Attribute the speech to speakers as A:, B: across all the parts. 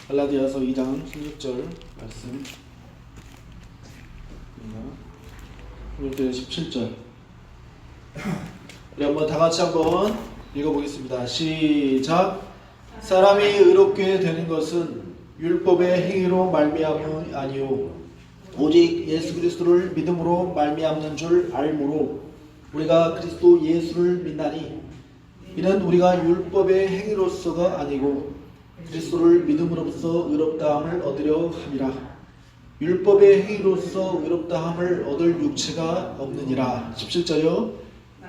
A: 갈라디아서 2장 16절 말씀, 16절 17절 우리 한번 다 같이 한번 읽어보겠습니다. 시작. 사람이 의롭게 되는 것은 율법의 행위로 말미암음이 아니요 오직 예수 그리스도를 믿음으로 말미암는 줄 알므로 우리가 그리스도 예수를 믿나니 이는 우리가 율법의 행위로서가 아니고 그리스도를 믿음으로써 의롭다함을 얻으려 함이라. 율법의 행위로서 의롭다함을 얻을 육체가 없느니라. 17절요.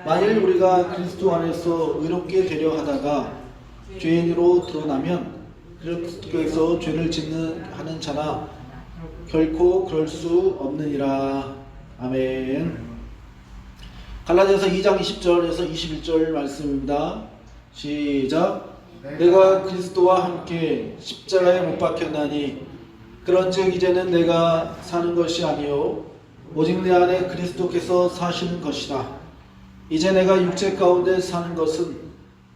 A: 만일 우리가 그리스도 안에서 의롭게 되려 하다가 죄인으로 드러나면 그리스도께서 죄를 짓는 하는 자나 결코 그럴 수 없느니라. 아멘. 갈라디아서 2장 20절에서 21절 말씀입니다. 시작. 내가 그리스도와 함께 십자가에 못 박혔나니 그런즉 이제는 내가 사는 것이 아니요 오직 내 안에 그리스도께서 사시는 것이라. 이제 내가 육체 가운데 사는 것은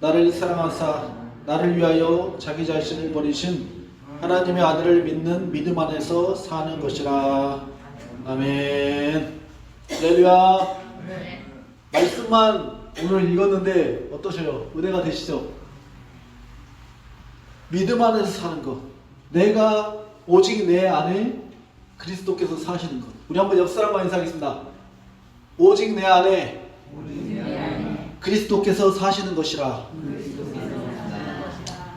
A: 나를 사랑하사 나를 위하여 자기 자신을 버리신 하나님의 아들을 믿는 믿음 안에서 사는 것이라. 아멘. 할렐루야. 말씀만 오늘 읽었는데 어떠세요? 은혜가 되시죠? 믿음 안에서 사는 것. 내가 오직 내 안에 그리스도께서 사시는 것. 우리 한번 옆 사람과 인사하겠습니다. 오직 내 안에 그리스도께서 사시는 것이라.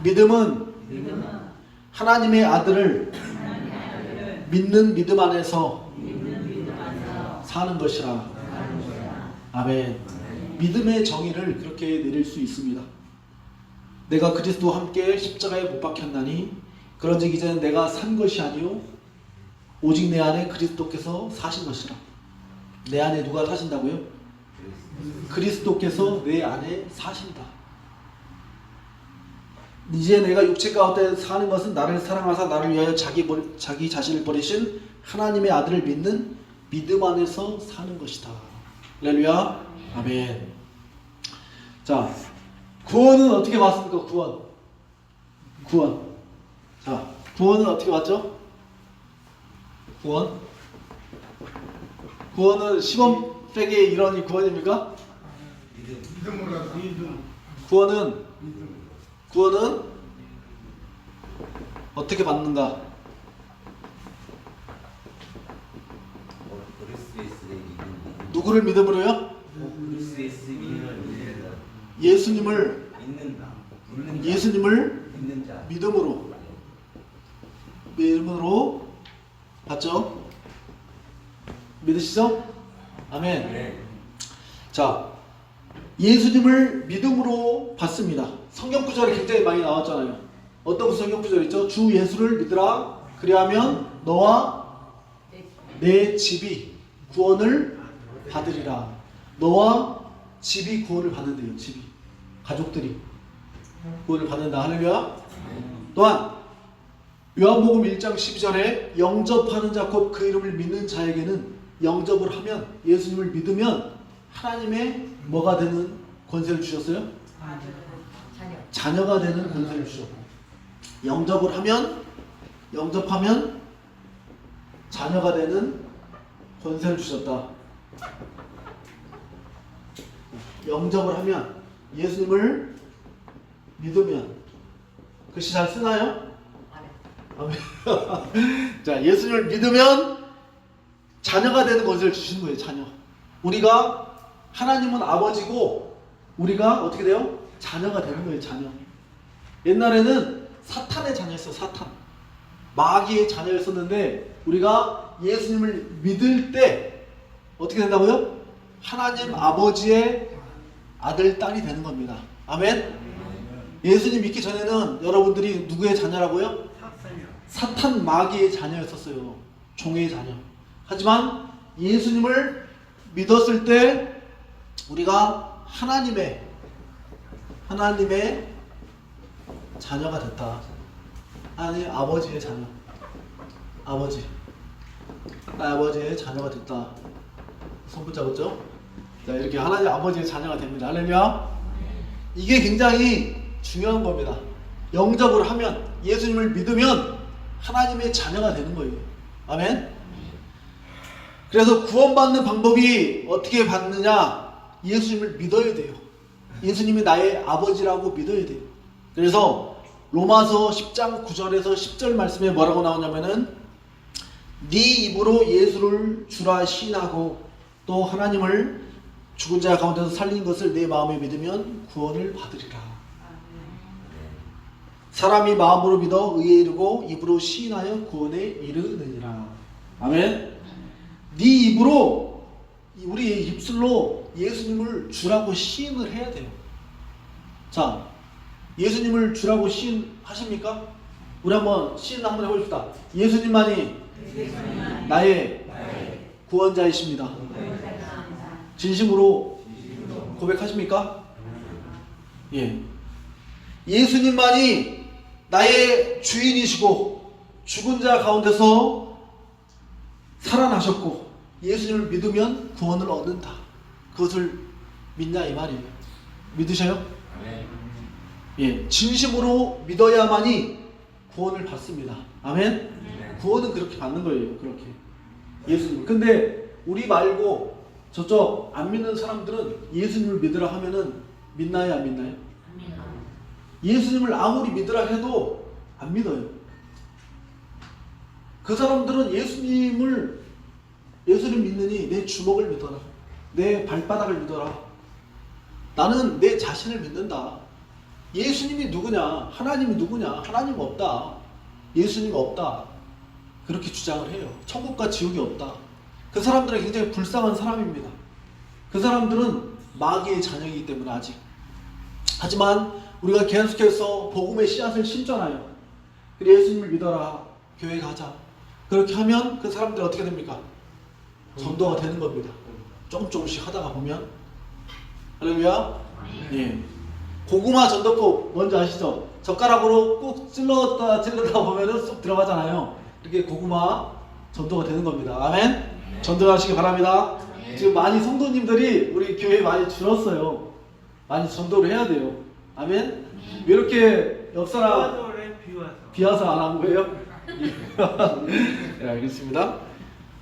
A: 믿음은 하나님의 아들을 믿는 믿음 안에서 사는 것이라. 아멘. 믿음의 정의를 그렇게 내릴 수 있습니다. 내가 그리스도와 함께 십자가에 못 박혔나니 그런즉 이제는 내가 산 것이 아니요 오직 내 안에 그리스도께서 사신 것이라. 내 안에 누가 사신다고요? 그리스도께서 내 안에 사신다. 이제 내가 육체 가운데 사는 것은 나를 사랑하사 나를 위하여 자기 자신을 버리신 하나님의 아들을 믿는 믿음 안에서 사는 것이다. 할렐루야. 아멘. 자, 구원은 어떻게 받습니까? 구원. 자, 구원은 어떻게 받죠? 구원은 시범백의 일원이 구원입니까? 구원은 어떻게 받는가? 누구를 믿음으로요? 예수님을 믿음으로 받죠? 믿으시죠? 아멘. 자, 예수님을 믿음으로 받습니다. 성경 구절이 굉장히 많이 나왔잖아요. 어떤 성경 구절 있죠? 주 예수를 믿으라 그리하면 너와 내 집이 구원을 받으리라. 너와 집이 구원을 받는데요. 집이, 가족들이 구원을 받는다. 할렐루야. 또한 요한복음 1장 12절에 영접하는 자 곧 그 이름을 믿는 자에게는 영접을 하면, 예수님을 믿으면 하나님의 뭐가 되는 권세를 주셨어요? 자녀가 되는 권세를 주셨고, 영접하면 자녀가 되는 권세를 주셨다. 영접을 하면, 예수님을 믿으면, 글씨 잘 쓰나요? 아멘. 자, 예수님을 믿으면 자녀가 되는 권세를 주시는 거예요. 자녀. 우리가, 하나님은 아버지고 우리가 어떻게 돼요? 자녀가 되는 거예요. 자녀. 옛날에는 사탄의 자녀였어요. 사탄, 마귀의 자녀였었는데 우리가 예수님을 믿을 때 어떻게 된다고요? 하나님 아버지의 아들, 딸이 되는 겁니다. 아멘. 예수님 믿기 전에는 여러분들이 누구의 자녀라고요? 사탄, 마귀의 자녀였었어요. 종의 자녀. 하지만 예수님을 믿었을 때 우리가 하나님의 자녀가 됐다. 하나님 아버지의 자녀. 아버지의 자녀가 됐다. 손 붙잡았죠? 자, 이렇게 하나님 아버지의 자녀가 됩니다. 할렐루야. 이게 굉장히 중요한 겁니다. 영접을 하면, 예수님을 믿으면 하나님의 자녀가 되는 거예요. 아멘. 그래서 구원받는 방법이 어떻게 받느냐? 예수님을 믿어야 돼요. 예수님이 나의 아버지라고 믿어야 돼요. 그래서 로마서 10장 9절에서 10절 말씀에 뭐라고 나오냐면은 네 입으로 예수를 주라 시인하고 또 하나님을 죽은 자 가운데서 살린 것을 내 마음에 믿으면 구원을 받으리라. 사람이 마음으로 믿어 의에 이르고 입으로 시인하여 구원에 이르느니라. 아멘. 네 입으로, 우리 입술로 예수님을 주라고 시인을 해야 돼요. 자, 예수님을 주라고 시인하십니까? 우리 한번 시인 한번 해봅시다. 예수님만이 나의 구원자이십니다. 진심으로 고백하십니까? 예. 예수님만이 나의 주인이시고 죽은 자 가운데서 살아나셨고 예수님을 믿으면 구원을 얻는다. 그것을 믿냐 이 말이에요. 믿으셔요? 예, 진심으로 믿어야만이 구원을 받습니다. 아멘? 구원은 그렇게 받는 거예요. 그렇게 예수님. 근데 우리 말고 저쪽 안 믿는 사람들은 예수님을 믿으라 하면은 믿나요? 안 믿나요? 예수님을 아무리 믿으라 해도 안 믿어요. 그 사람들은 예수님 믿느니 내 주먹을 믿어라. 내 발바닥을 믿어라. 나는 내 자신을 믿는다. 예수님이 누구냐? 하나님이 누구냐? 하나님 없다. 예수님 없다. 그렇게 주장을 해요. 천국과 지옥이 없다. 그 사람들은 굉장히 불쌍한 사람입니다. 그 사람들은 마귀의 자녀이기 때문에 아직. 하지만 우리가 계속해서 복음의 씨앗을 심잖아요. 그래 예수님을 믿어라. 교회 가자. 그렇게 하면 그 사람들이 어떻게 됩니까? 전도가 되는 겁니다. 조금씩 하다가 보면. 할렐루야. 예. 고구마 전도법 뭔지 아시죠? 젓가락으로 꾹 찔러다 보면은 쏙 들어가잖아요. 이렇게 고구마 전도가 되는 겁니다. 아멘. 전도하시기 바랍니다. 지금 많이 성도님들이 우리 교회에 많이 줄었어요. 많이 전도를 해야 돼요. 아멘. 왜 이렇게 옆 사람 비와서 안 한 거예요? 네, 알겠습니다.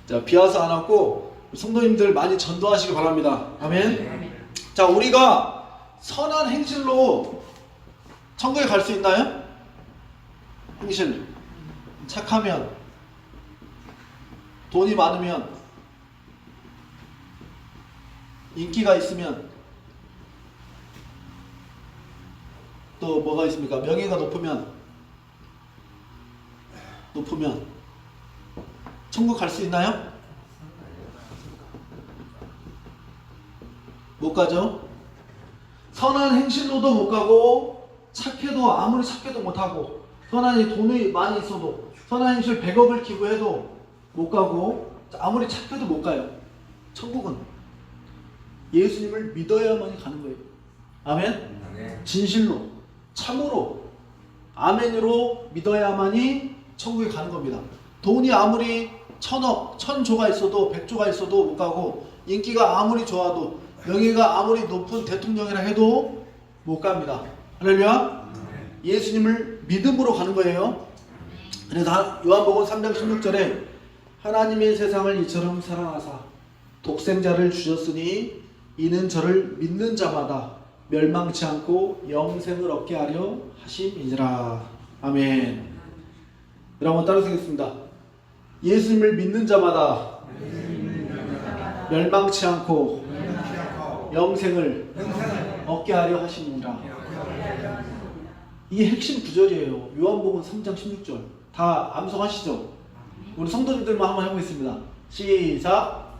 A: 자, 비와서 안 하고 성도님들 많이 전도하시기 바랍니다. 아멘. 자, 우리가 선한 행실로 천국에 갈 수 있나요? 행실. 착하면, 돈이 많으면, 인기가 있으면, 또 뭐가 있습니까? 명예가 높으면 천국 갈 수 있나요? 못 가죠? 선한 행실로도 못 가고 아무리 착해도 못 하고 선한 돈이 많이 있어도 선한 행실 100억을 기부해도 못 가고 아무리 착해도 못 가요. 천국은 예수님을 믿어야만 가는 거예요. 아멘? 진실로 참으로 아멘으로 믿어야만이 천국에 가는 겁니다. 돈이 아무리 1000억, 1000조가 있어도 100조가 있어도 못 가고 인기가 아무리 좋아도 명예가 아무리 높은 대통령이라 해도 못 갑니다. 할렐루야. 예수님을 믿음으로 가는 거예요. 그래서 요한복음 3장 16절에 하나님의 세상을 이처럼 사랑하사 독생자를 주셨으니 이는 저를 믿는 자마다 멸망치 않고 영생을 얻게 하려 하심이니라. 아멘. 여러분 따라 쓰겠습니다. 예수님을 믿는 자마다 멸망치 않고 영생을 얻게 하려 하시니라. 이게 핵심 구절이에요. 요한복음 3장 16절. 다 암송하시죠? 우리 성도님들만 한번 해보겠습니다. 시작.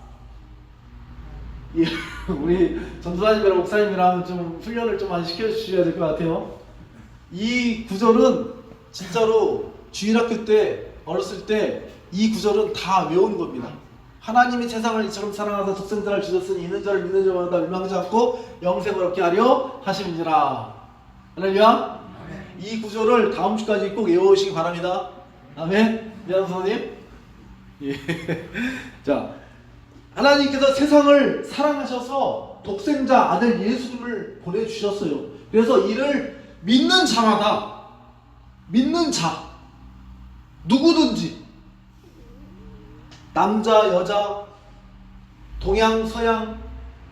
A: 예, 우리 전도사님이랑 목사님이랑 좀 훈련을 좀 많이 시켜주셔야 될 것 같아요. 이 구절은 진짜로 주일학교 때 어렸을 때 이 구절은 다 외우는 겁니다. 하나님이 세상을 이처럼 사랑하사 독생자를 주셨으니 이는 저를 믿는 자마다 멸망치 않고 영생을 얻게 하려 하심이니라. 할렐루야. 이 구절을 다음 주까지 꼭 외우시기 바랍니다. 아멘. 미안 선생님. 예. 자, 하나님께서 세상을 사랑하셔서 독생자 아들 예수님을 보내주셨어요. 그래서 이를 믿는 자마다 믿는 자 누구든지 남자 여자 동양 서양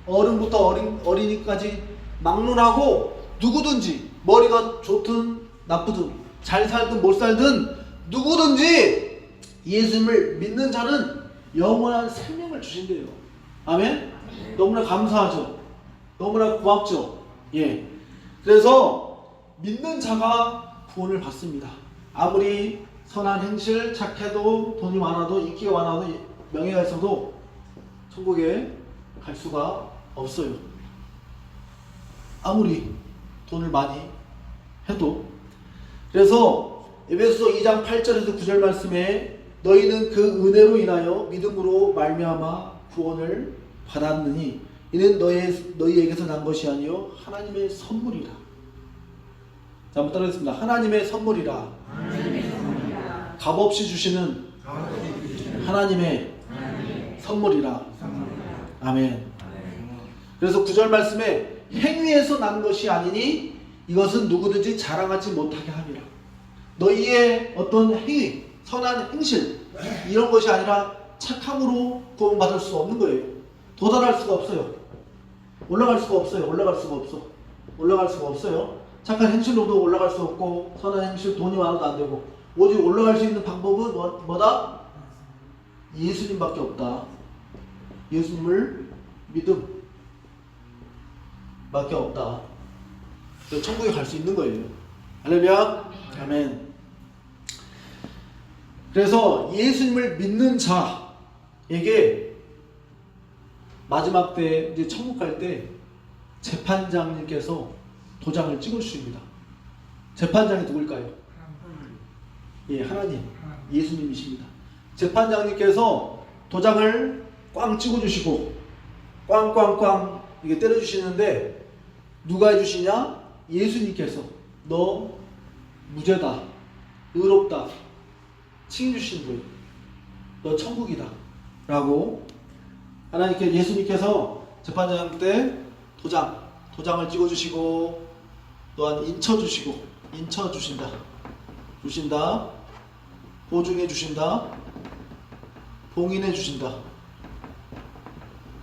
A: 어른부터 어린이까지 막론하고 누구든지 머리가 좋든 나쁘든 잘 살든 못 살든 누구든지 예수님을 믿는 자는 영원한 생명을 주신대요. 아멘? 너무나 감사하죠. 너무나 고맙죠. 예. 그래서 믿는 자가 구원을 받습니다. 아무리 선한 행실, 착해도 돈이 많아도 인기가 많아도 명예가 있어도 천국에 갈 수가 없어요. 아무리 돈을 많이 해도. 그래서 에베소서 2장 8절에서 9절 말씀에 너희는 그 은혜로 인하여 믿음으로 말미암아 구원을 받았느니 이는 너희에게서 난 것이 아니요 하나님의 선물이라. 자, 한번 따라하겠습니다. 하나님의 선물이라. 값없이 주시는 하나님의 선물이라. 아멘. 그래서 9절 말씀에 행위에서 난 것이 아니니 이것은 누구든지 자랑하지 못하게 함이라. 너희의 어떤 행위, 선한 행실 이런 것이 아니라 착함으로 구원받을 수 없는 거예요. 도달할 수가 없어요. 올라갈 수가 없어요. 올라갈 수가 없어요. 착한 행실로도 올라갈 수 없고 선한 행실 돈이 많아도 안 되고 오직 올라갈 수 있는 방법은 뭐다? 예수님밖에 없다. 예수님을 믿음 밖에 없다. 그래서 천국에 갈 수 있는 거예요. 할렐루야. 아멘. 그래서 예수님을 믿는 자에게 마지막 때 이제 천국 갈 때 재판장님께서 도장을 찍을 주십니다. 재판장이 누굴까요? 예, 하나님, 예수님이십니다. 재판장님께서 도장을 꽝 찍어주시고 꽝꽝꽝 이게 때려주시는데 누가 해주시냐? 예수님께서 너 무죄다, 의롭다 칭해주시는 거예요. 너 천국이다 라고 하나님께 예수님께서 재판장 때 도장을 찍어주시고 또한 인쳐주신다. 보증해주신다.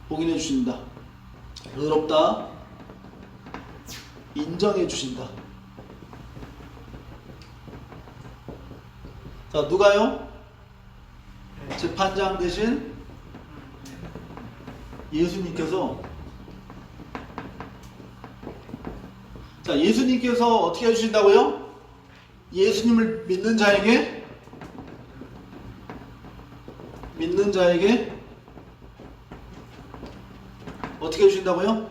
A: 봉인해주신다. 의롭다. 인정해주신다. 자, 누가요? 재판장 대신 예수님께서 자, 예수님께서 어떻게 해주신다고요? 예수님을 믿는 자에게 어떻게 해주신다고요?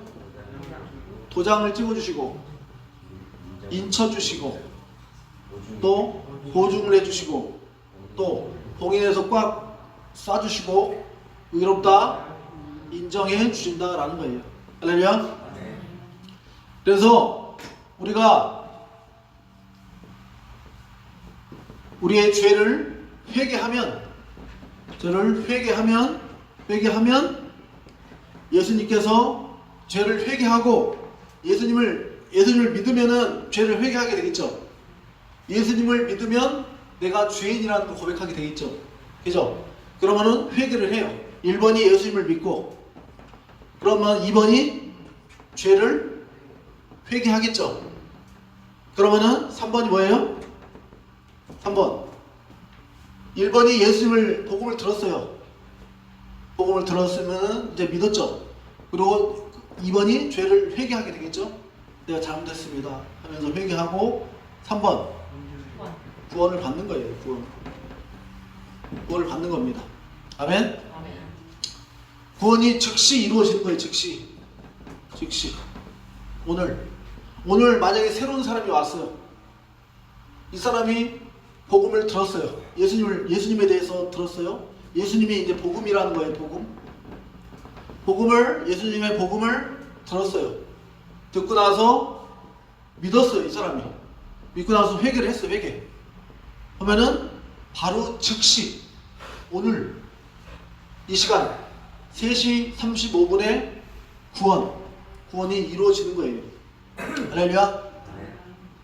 A: 도장을 찍어주시고 인쳐주시고 또 보증을 해주시고 또 봉인해서 꽉 쏴주시고 의롭다 인정해 주신다라는 거예요. 할렐루야. 그래서 우리가 우리의 죄를 회개하면 예수님께서 죄를 회개하고 예수님을 믿으면은 죄를 회개하게 되겠죠. 예수님을 믿으면 내가 죄인이라는 걸 고백하게 되겠죠. 그죠? 그러면은 회개를 해요. 1번이 예수님을 믿고 그러면 2번이 죄를 회개하겠죠. 그러면은 3번이 뭐예요? 3번 1번이 예수님을 복음을 들었어요. 복음을 들었으면 이제 믿었죠. 그리고 2번이 죄를 회개하게 되겠죠. 내가 잘못했습니다 하면서 회개하고 3번 구원을 받는 거예요. 구원을 받는 겁니다. 아멘. 구원이 즉시 이루어지는 거예요. 즉시. 오늘 만약에 새로운 사람이 왔어요. 이 사람이 복음을 들었어요. 예수님에 대해서 들었어요. 예수님이 이제 복음이라는 거예요. 예수님의 복음을 들었어요. 듣고 나서 믿었어요. 이 사람이 믿고 나서 회개를 했어요. 그러면은 바로 즉시 오늘 이 시간 3시 35분에 구원이 이루어지는 거예요. 할렐루야.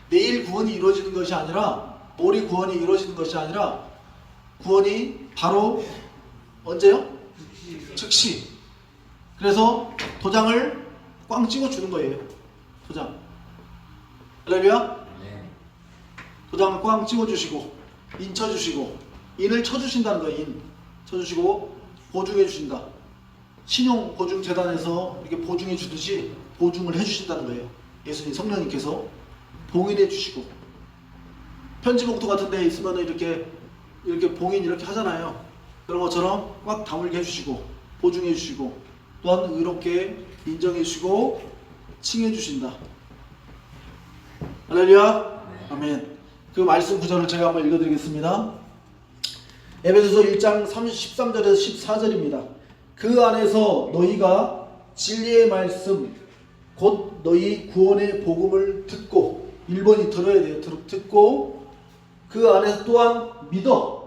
A: 내일 구원이 이루어지는 것이 아니라 오리 구원이 이루어지는 것이 아니라 구원이 바로 언제요? 즉시. 그래서 도장을 꽝 찍어주는 거예요. 도장. 할렐루야? 도장을 꽝 찍어주시고 인 쳐주시고 인을 쳐주신다는 거예요. 인 쳐주시고 보증해 주신다. 신용보증재단에서 이렇게 보증해 주듯이 보증을 해주신다는 거예요. 예수님 성령님께서 봉인해 주시고 편지 봉투 같은 데 있으면 이렇게 봉인 이렇게 하잖아요. 그런 것처럼 꽉 다물게 해주시고 보증해 주시고 또한 의롭게 인정해 주시고 칭해 주신다. 할렐루야. 아멘. 그 말씀 구절을 제가 한번 읽어드리겠습니다. 에베소서 1장 13절에서 14절입니다. 그 안에서 너희가 진리의 말씀 곧 너희 구원의 복음을 듣고 1번이 들어야 돼요. 듣고 그 안에서 또한 믿어.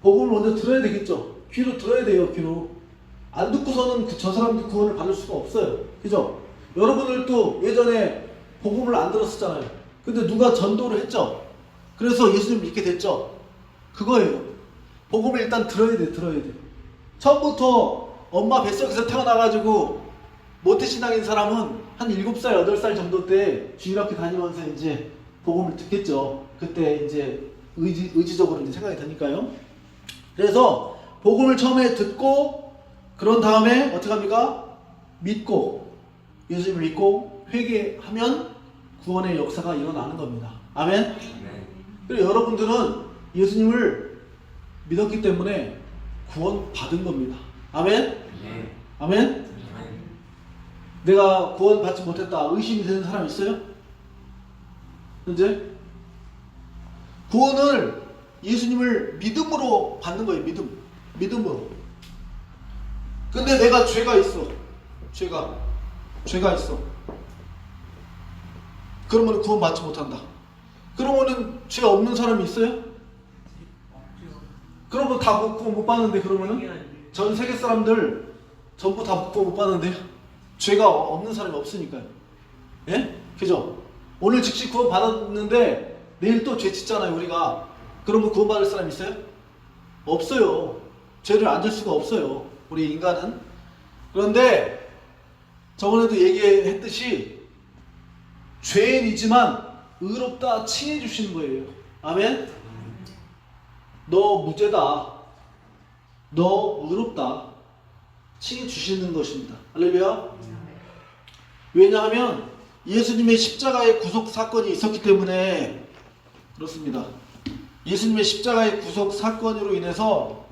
A: 복음을 먼저 들어야 되겠죠. 귀로 들어야 돼요. 귀로. 안 듣고서는 저 사람들 구원을 받을 수가 없어요. 그죠? 여러분들도 예전에 복음을 안 들었었잖아요. 근데 누가 전도를 했죠. 그래서 예수님 믿게 됐죠. 그거예요. 복음을 일단 들어야 돼. 처음부터 엄마 뱃속에서 태어나가지고 모태신앙인 사람은 한 7살, 8살 정도 때 주일학교 다니면서 이제 복음을 듣겠죠. 그때 이제 의지적으로 이제 생각이 드니까요. 그래서 복음을 처음에 듣고 그런 다음에 어떻게 합니까? 믿고 예수님을 믿고 회개하면 구원의 역사가 일어나는 겁니다. 아멘? 그리고 여러분들은 예수님을 믿었기 때문에 구원 받은 겁니다. 아멘? 아멘? 내가 구원 받지 못했다 의심이 되는 사람 있어요? 현재? 구원을 예수님을 믿음으로 받는 거예요. 믿음으로. 근데 내가 죄가 있어. 죄가 있어. 그러면 구원 받지 못한다. 그러면은 죄 없는 사람이 있어요? 그러면 다 구원 못 받는데 그러면은 전 세계 사람들 전부 다 구원 못 받는데 죄가 없는 사람이 없으니까요. 예? 그죠? 오늘 즉시 구원 받았는데 내일 또 죄 짓잖아요 우리가. 그러면 구원 받을 사람 있어요? 없어요. 죄를 안 질 수가 없어요 우리 인간은. 그런데 저번에도 얘기했듯이 죄인이지만 의롭다 칭해 주시는 거예요. 아멘? 너 무죄다. 너 의롭다. 칭해 주시는 것입니다. 할렐루야. 왜냐하면 예수님의 십자가의 구속 사건이 있었기 때문에 그렇습니다. 예수님의 십자가의 구속 사건으로 인해서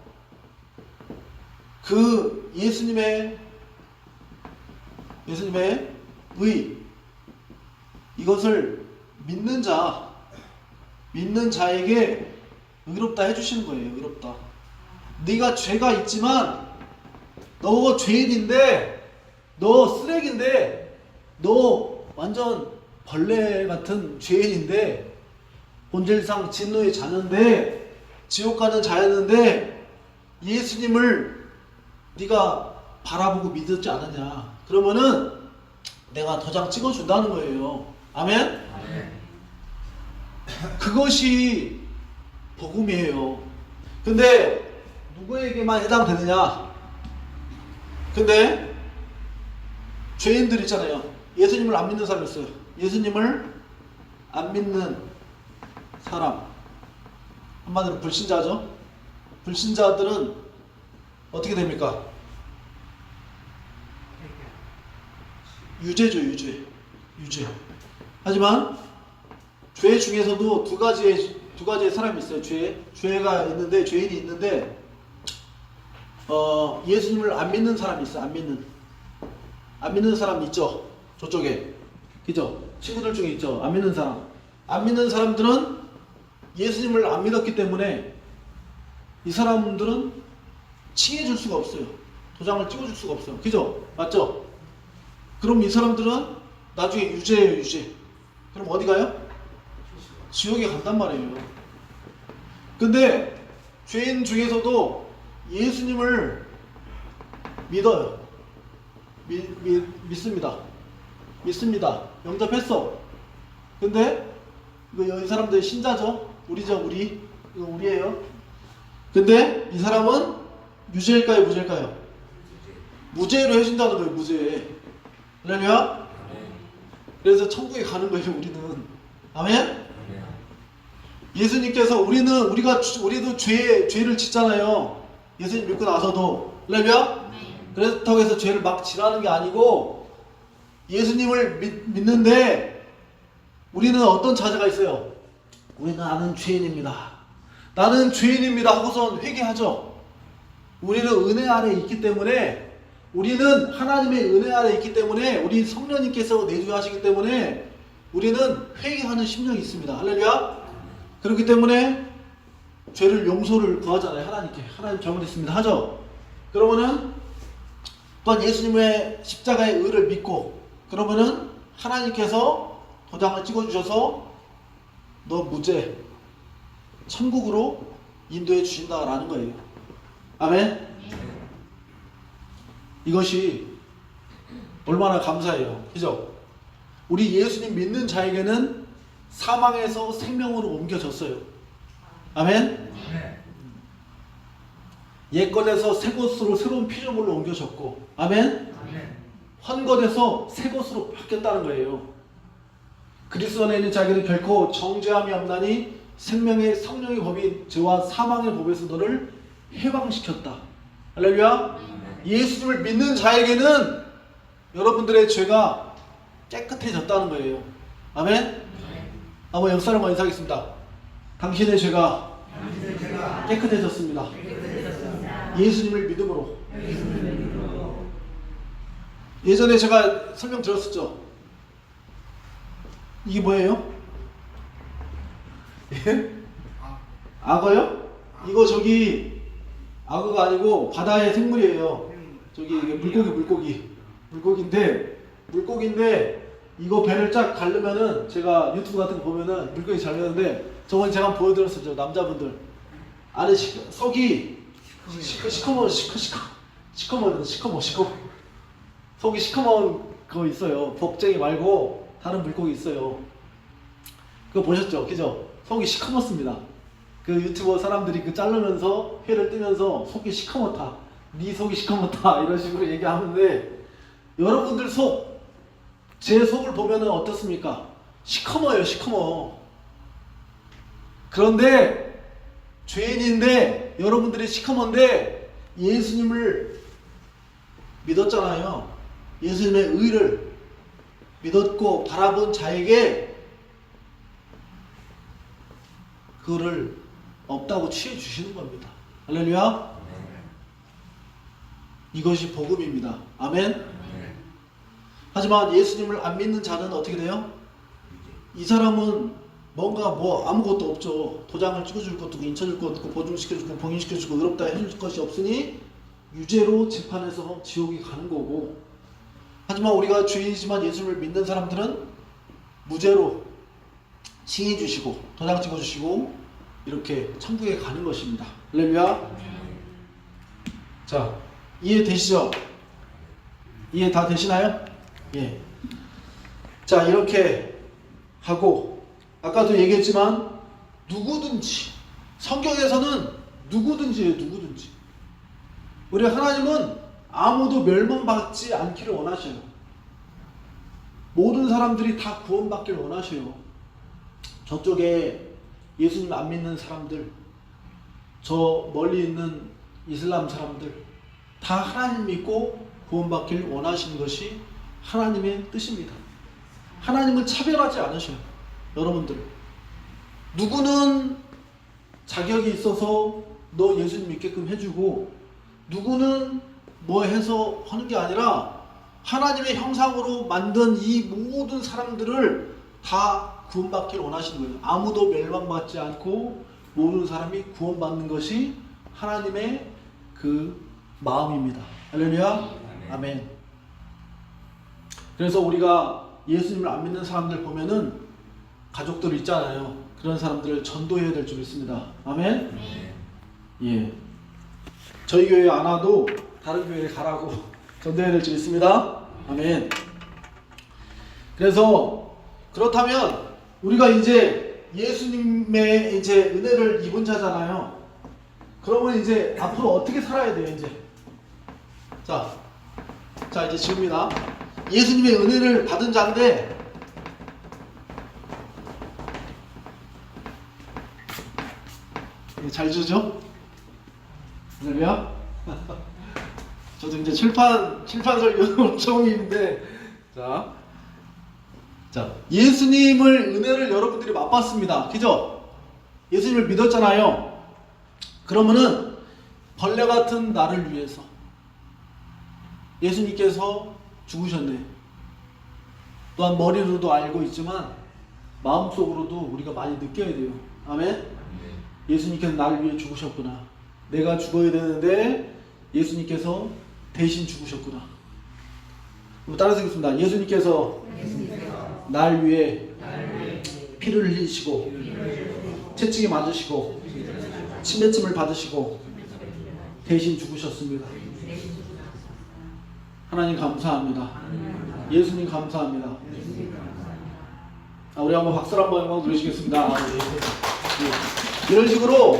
A: 그 예수님의 의 이것을 믿는 자에게 의롭다 해주시는 거예요. 의롭다. 네가 죄가 있지만 너 죄인인데 너 쓰레기인데 너 완전 벌레 같은 죄인인데 본질상 진노의 자는데 지옥 가는 자였는데 예수님을 네가 바라보고 믿었지 않느냐. 그러면은 내가 도장 찍어준다는 거예요. 아멘? 그것이 복음이에요. 근데 누구에게만 해당되느냐? 근데 죄인들 있잖아요. 예수님을 안 믿는 사람 있어요. 예수님을 안 믿는 사람, 한마디로 불신자죠. 불신자들은 어떻게 됩니까? 유죄죠. 유죄. 하지만 죄 중에서도 두 가지의 사람이 있어요. 죄가 있는데, 죄인이 있는데 예수님을 안 믿는 사람이 있어요. 안 믿는 사람 있죠. 저쪽에. 그죠? 친구들 중에 있죠. 안 믿는 사람. 안 믿는 사람들은 예수님을 안 믿었기 때문에 이 사람들은 칭해줄 수가 없어요. 도장을 찍어줄 수가 없어요. 그죠? 맞죠? 그럼 이 사람들은 나중에 유죄예요. 유죄. 그럼 어디 가요? 지옥에 간단 말이에요. 근데 죄인 중에서도 예수님을 믿어요. 믿습니다. 영접했어. 근데 이 사람들 신자죠? 우리죠, 우리. 이거 우리예요. 근데 이 사람은 유죄일까요, 무죄일까요? 무죄로 해준다는 거예요, 무죄. 할렐루야? 그래서 천국에 가는 거예요, 우리는. 아멘? 예수님께서 우리도 죄를 짓잖아요. 예수님 믿고 나서도. 할렐루야? 그렇다고 해서 죄를 막 지라는 게 아니고 예수님을 믿는데 우리는 어떤 자세가 있어요? 우리는 나는 죄인입니다. 나는 죄인입니다 하고선 회개하죠. 우리는 은혜 아래 있기 때문에 우리는 하나님의 은혜 아래 있기 때문에 우리 성령님께서 내주하시기 때문에 우리는 회개하는 심령이 있습니다. 할렐루야. 그렇기 때문에 죄를 용서를 구하잖아요. 하나님께. 하나님 잘못했습니다 하죠. 그러면은 또한 예수님의 십자가의 의를 믿고 그러면은 하나님께서 도장을 찍어주셔서 너 무죄 천국으로 인도해 주신다라는 거예요. 아멘. 이것이 얼마나 감사해요. 그죠? 우리 예수님 믿는 자에게는 사망에서 생명으로 옮겨졌어요. 아멘. 옛것에서 새 것으로 새로운 피조물로 옮겨졌고, 아멘. 한 것에서 새 것으로 바뀌었다는 거예요. 그리스도 안에 있는 자에게는 결코 정죄함이 없나니 생명의 성령의 법인 죄와 사망의 법에서 너를 해방시켰다. 할렐루야. 예수님을 믿는 자에게는 여러분들의 죄가 깨끗해졌다는 거예요. 아멘. 한번 옆 사람과 인사하겠습니다. 당신의 죄가 깨끗해졌습니다. 예수님을 믿음으로. 예전에 제가 설명드렸었죠. 이게 뭐예요? 예? 악어요? 이거 저기 악어가 아니고 바다의 생물이에요. 저기 이게 물고기인데 이거 배를 쫙 가르면은 제가 유튜브 같은 거 보면은 물고기 잘 되는데 저번에 제가 한번 보여드렸었죠. 남자분들 안에 속이 시커먼 속이 시커먼 거 있어요. 복쟁이 말고 다른 물고기 있어요. 그거 보셨죠? 그죠? 속이 시커멓습니다. 그 유튜버 사람들이 그 자르면서 회를 뜨면서 속이 시커멓다. 네 속이 시커멓다. 이런 식으로 얘기하는데 여러분들 제 속을 보면은 어떻습니까? 시커머요, 시커머. 그런데 죄인인데 여러분들이 시커먼데 예수님을 믿었잖아요. 예수님의 의를 믿었고 바라본 자에게 그거를 없다고 취해 주시는 겁니다. 할렐루야. 이것이 복음입니다. 아멘. 하지만 예수님을 안 믿는 자는 어떻게 돼요? 이 사람은 뭔가 아무것도 없죠. 도장을 찍어줄 것도 없고 인쳐줄 것도 없고 보증시켜주고 봉인시켜주고 의롭다 해줄 것이 없으니 유죄로 재판에서 지옥에 가는 거고, 하지만 우리가 죄인이지만 예수님을 믿는 사람들은 무죄로 칭해 주시고 도장 찍어주시고 이렇게 천국에 가는 것입니다. 할렐루야. 자, 이해되시죠? 이해 다 되시나요? 예. 자, 이렇게 하고 아까도 얘기했지만 누구든지 성경에서는 누구든지예요. 누구든지. 우리 하나님은 아무도 멸망받지 않기를 원하셔요. 모든 사람들이 다 구원받기를 원하셔요. 저쪽에 예수님 안 믿는 사람들, 저 멀리 있는 이슬람 사람들 다 하나님 믿고 구원받기를 원하시는 것이 하나님의 뜻입니다. 하나님은 차별하지 않으셔요. 여러분들 누구는 자격이 있어서 너 예수님 믿게끔 해주고 누구는 뭐 해서 하는 게 아니라 하나님의 형상으로 만든 이 모든 사람들을 다 구원받기를 원하시는 거예요. 아무도 멸망받지 않고 모든 사람이 구원받는 것이 하나님의 그 마음입니다. 할렐루야. 아멘. 그래서 우리가 예수님을 안 믿는 사람들 보면은 가족들 있잖아요. 그런 사람들을 전도해야 될 줄 믿습니다. 아멘. 예. 저희 교회 안 와도 다른 교회에 가라고 전도해야 될 줄 믿습니다. 아멘. 그래서 그렇다면 우리가 이제 예수님의 이제 은혜를 입은 자잖아요. 그러면 이제 앞으로 어떻게 살아야 돼요, 이제? 자, 이제 지금입니다. 예수님의 은혜를 받은 자인데, 잘 주죠? 할렐루야? 저도 이제 칠판 설교 처음인데, 자, 예수님을 은혜를 여러분들이 맛봤습니다. 그죠? 예수님을 믿었잖아요. 그러면은 벌레 같은 나를 위해서 예수님께서 죽으셨네. 또한 머리로도 알고 있지만 마음속으로도 우리가 많이 느껴야 돼요. 아멘? 예수님께서 나를 위해 죽으셨구나. 내가 죽어야 되는데 예수님께서 대신 죽으셨구나. 따라서 하겠습니다. 예수님께서 날 위해 피를 흘리시고 채찍에 맞으시고 침뱉음을 받으시고 대신 죽으셨습니다. 하나님 감사합니다. 예수님 감사합니다. 우리 한번 박수를 한번 누리시겠습니다. 이런 식으로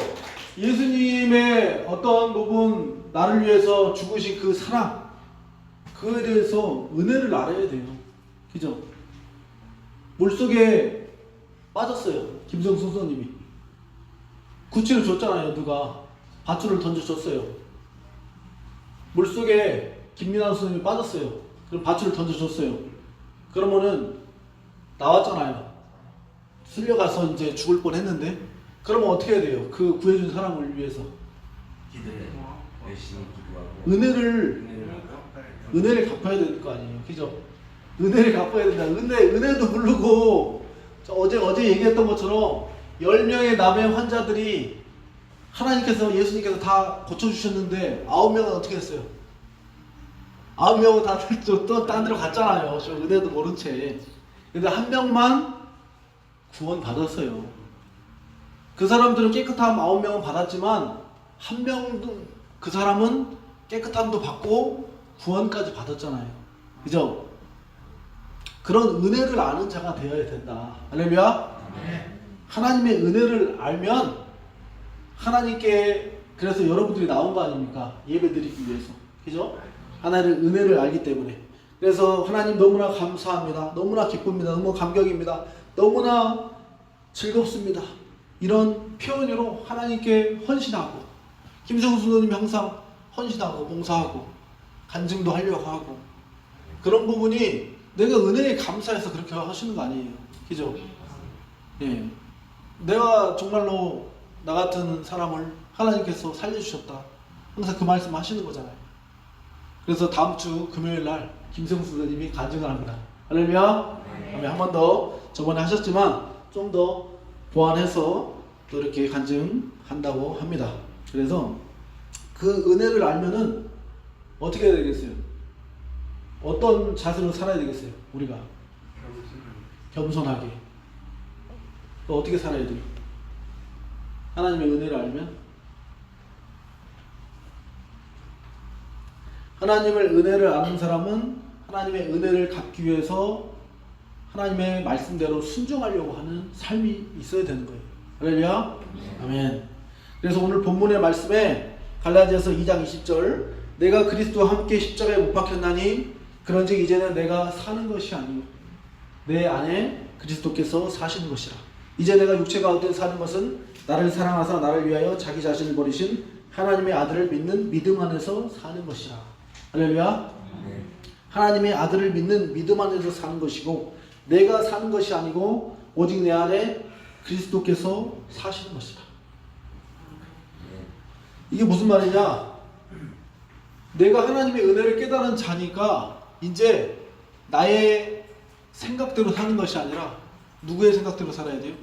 A: 예수님의 어떤 부분 나를 위해서 죽으신 그 사랑, 그에 대해서 은혜를 알아야 돼요. 그죠? 물속에 빠졌어요. 김성수 선생님이. 구치를 줬잖아요. 누가 밧줄을 던져줬어요. 물속에 김민환 선생님이 빠졌어요. 그럼 밧줄을 던져줬어요. 그러면은 나왔잖아요. 쓸려가서 이제 죽을 뻔했는데, 그러면 어떻게 해야 돼요? 그 구해준 사람을 위해서 은혜를 갚아야 될 거 아니에요. 그죠? 은혜를 갚아야 된다. 은혜도 모르고 어제 얘기했던 것처럼 10명의 남의 환자들이 하나님께서 예수님께서 다 고쳐주셨는데 9명은 어떻게 했어요? 9명은 다 또 딴 데로 갔잖아요. 저 은혜도 모른 채. 근데 한 명만 구원 받았어요. 그 사람들은 깨끗함 9명은 받았지만 한 명도, 그 사람은 깨끗함도 받고 구원까지 받았잖아요. 그죠? 그런 은혜를 아는 자가 되어야 된다. 할렐루야? 하나님의 은혜를 알면 하나님께, 그래서 여러분들이 나온 거 아닙니까? 예배 드리기 위해서. 그죠? 하나님의 은혜를 알기 때문에. 그래서 하나님 너무나 감사합니다. 너무나 기쁩니다. 너무 감격입니다. 너무나 즐겁습니다. 이런 표현으로 하나님께 헌신하고, 김성수 선생님이 항상 헌신하고 봉사하고 간증도 하려고 하고, 그런 부분이 내가 은혜에 감사해서 그렇게 하시는 거 아니에요. 그죠? 예. 내가 정말로 나 같은 사람을 하나님께서 살려주셨다. 항상 그 말씀 하시는 거잖아요. 그래서 다음 주 금요일 날 김성수 선생님이 간증을 합니다. 할렐루야. 한 번 더, 저번에 하셨지만 좀 더 보완해서 또 이렇게 간증한다고 합니다. 그래서 그 은혜를 알면은 어떻게 해야 되겠어요? 어떤 자세로 살아야 되겠어요? 우리가 겸손하게. 또 어떻게 살아야 돼요? 하나님의 은혜를 알면, 하나님의 은혜를 아는 사람은 하나님의 은혜를 갚기 위해서 하나님의 말씀대로 순종하려고 하는 삶이 있어야 되는 거예요. 할렐루야. 아멘. 그래서 오늘 본문의 말씀에 갈라디아서 2장 20절, 내가 그리스도와 함께 십자가에 못 박혔나니 그런즉 이제는 내가 사는 것이 아니요 내 안에 그리스도께서 사시는 것이라. 이제 내가 육체 가운데 사는 것은 나를 사랑하사 나를 위하여 자기 자신을 버리신 하나님의 아들을 믿는 믿음 안에서 사는 것이라. 할렐루야. 하나님의 아들을 믿는 믿음 안에서 사는 것이고, 내가 사는 것이 아니고 오직 내 안에 그리스도께서 사시는 것이다. 이게 무슨 말이냐? 내가 하나님의 은혜를 깨달은 자니까 이제 나의 생각대로 사는 것이 아니라 누구의 생각대로 살아야 돼요?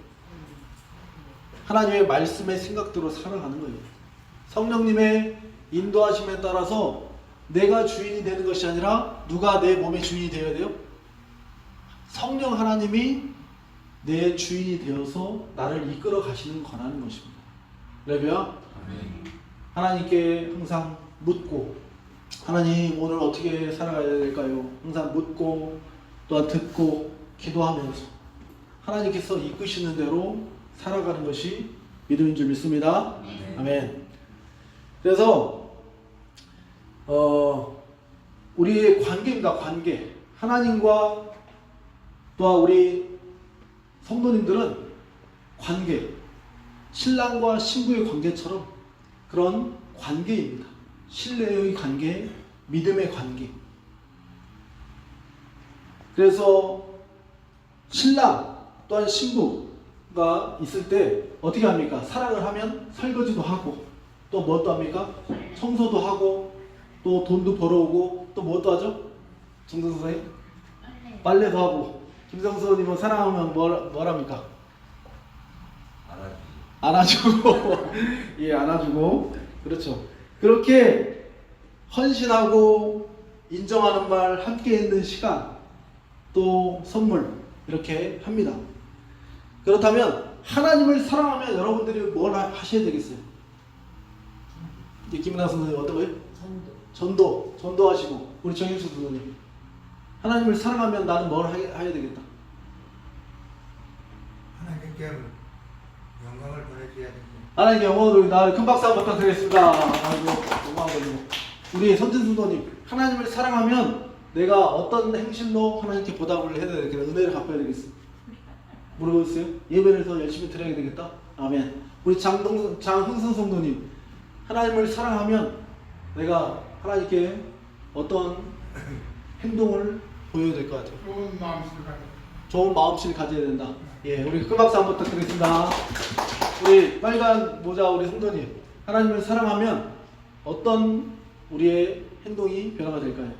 A: 하나님의 말씀의 생각대로 살아가는 거예요. 성령님의 인도하심에 따라서 내가 주인이 되는 것이 아니라 누가 내 몸의 주인이 되어야 돼요? 성령 하나님이 내 주인이 되어서 나를 이끌어 가시는 권하는 것입니다. 할렐루야. 하나님께 항상 묻고, 하나님 오늘 어떻게 살아가야 될까요? 항상 묻고 또한 듣고 기도하면서 하나님께서 이끄시는 대로 살아가는 것이 믿음인 줄 믿습니다. 아멘. 그래서 우리의 관계입니다. 관계. 하나님과 또한 우리 성도님들은 관계, 신랑과 신부의 관계처럼 그런 관계입니다. 신뢰의 관계, 믿음의 관계. 그래서 신랑 또한 신부가 있을 때 어떻게 합니까? 사랑을 하면 설거지도 하고 또 뭣도 합니까? 청소도 하고 또 돈도 벌어오고 또 뭣도 하죠? 정선 선생님? 빨래도 하고. 김성수 선생님은 사랑하면 뭐랍니까? 안아주고 예, 안아주고. 그렇죠. 그렇게 헌신하고 인정하는 말, 함께 있는 시간, 또 선물 이렇게 합니다. 그렇다면 하나님을 사랑하면 여러분들이 뭘 하셔야 되겠어요? 김은아 선생님 어떤 거예요? 전도하시고. 우리 정영수 선생님 하나님을 사랑하면 나는 뭘 해야 되겠다?
B: 하나님께 영광을 보내줘야 됩니다.
A: 하나님께 영광을 나를 큰 박수 한번 부탁드리겠습니다. 아이고 영광을. 우리 선진 선도님 하나님을 사랑하면 내가 어떤 행실로 하나님께 보답을 해야 되겠다, 은혜를 갚아야 되겠어? 물어보세요. 예배를 더 열심히 드려야 되겠다. 아멘. 우리 장흥선 성도님 하나님을 사랑하면 내가 하나님께 어떤 행동을 보여야 될 것 같아요? 좋은 마음씨를 가져야 된다. 예, 우리 큰 박수 한번 부탁드리겠습니다. 우리 빨간 모자 우리 성도님 하나님을 사랑하면 어떤 우리의 행동이 변화가 될까요?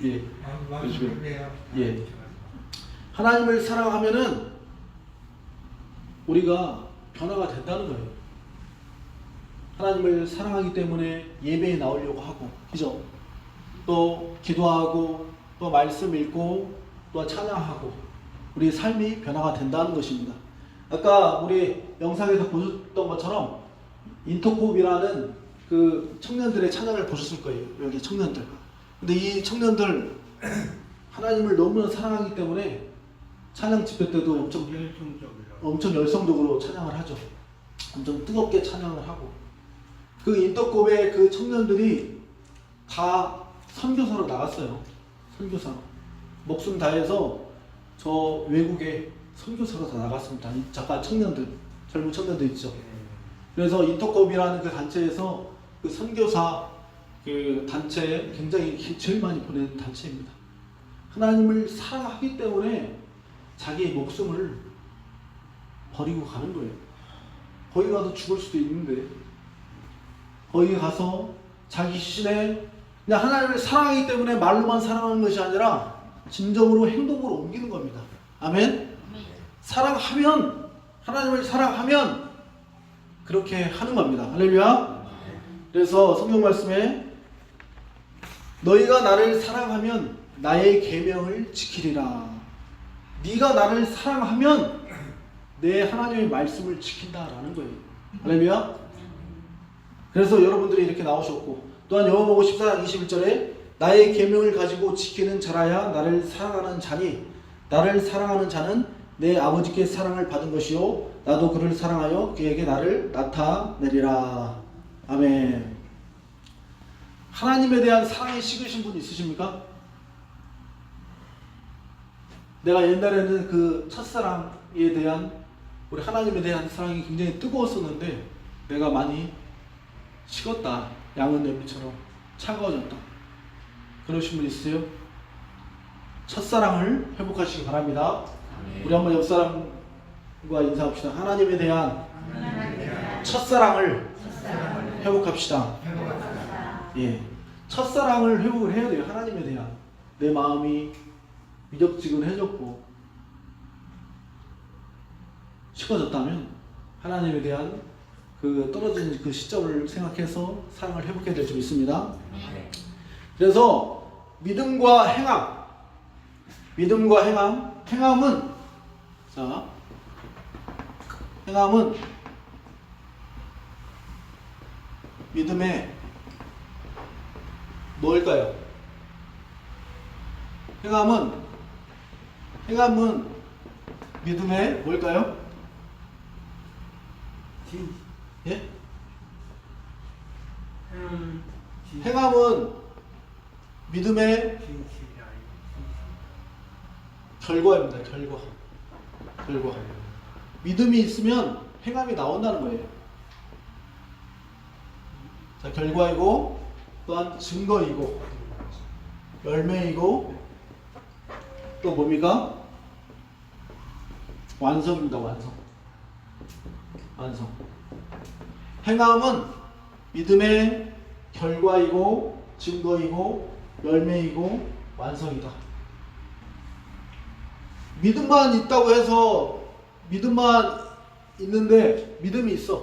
A: 예. 예. 하나님을 사랑하면은 우리가 변화가 된다는 거예요. 하나님을 사랑하기 때문에 예배에 나오려고 하고, 그죠? 또 기도하고, 또 말씀 읽고, 또 찬양하고, 우리 삶이 변화가 된다는 것입니다. 아까 우리 영상에서 보셨던 것처럼 인터콥이라는 그 청년들의 찬양을 보셨을 거예요. 여기 청년들. 근데 이 청년들 하나님을 너무나 사랑하기 때문에 찬양 집회 때도 엄청 열성적으로 찬양을 하죠. 엄청 뜨겁게 찬양을 하고. 그 인터콥의 그 청년들이 다 선교사로 나갔어요. 선교사로. 목숨 다해서 저 외국에 선교사로 다 나갔습니다. 잠깐 청년들, 젊은 청년들 있죠. 그래서 인터콥이라는 그 단체에서 그 선교사 그 단체에 굉장히 제일 많이 보내는 단체입니다. 하나님을 사랑하기 때문에 자기의 목숨을 버리고 가는 거예요. 거기 가서 죽을 수도 있는데 거기 가서 자기 시신에 그냥 하나님을 사랑하기 때문에 말로만 사랑하는 것이 아니라 진정으로 행동으로 옮기는 겁니다. 아멘? 사랑하면, 하나님을 사랑하면 그렇게 하는 겁니다. 할렐루야. 그래서 성경 말씀에 너희가 나를 사랑하면 나의 계명을 지키리라. 네가 나를 사랑하면 내 하나님의 말씀을 지킨다라는 거예요. 할렐루야. 그래서 여러분들이 이렇게 나오셨고, 또한 요한복음 14장 21절에 나의 계명을 가지고 지키는 자라야 나를 사랑하는 자니 나를 사랑하는 자는 내 아버지께 사랑을 받은 것이요 나도 그를 사랑하여 그에게 나를 나타내리라. 아멘. 하나님에 대한 사랑이 식으신 분 있으십니까? 내가 옛날에는 그 첫사랑에 대한 우리 하나님에 대한 사랑이 굉장히 뜨거웠었는데 내가 많이 식었다. 양은 냄비처럼 차가워졌다. 그러신 분 있으세요? 첫사랑을 회복하시기 바랍니다. 우리 한번 옆 사람과 인사합시다. 하나님에 대한 첫사랑을 회복합시다. 예, 첫사랑을 회복을 해야 돼요. 하나님에 대한 내 마음이 미적지근해졌고 식어졌다면 하나님에 대한 그 떨어진 그 시점을 생각해서 사랑을 회복해야 될 줄 믿습니다. 그래서 믿음과 행함, 행함은 자, 행함은 믿음의 뭘까요? 행함은 행함은 믿음의 뭘까요?
B: 진,
A: 예?
B: 진,
A: 행함은 믿음의
B: 진실이 아니고
A: 결과입니다. 결과. 믿음이 있으면 행함이 나온다는 거예요. 자, 결과이고 또한 증거이고 열매이고 또 뭡니까? 완성입니다. 완성. 행함은 믿음의 결과이고 증거이고 열매이고 완성이다. 믿음만 있다고 해서 믿음만 있는데 믿음이 있어.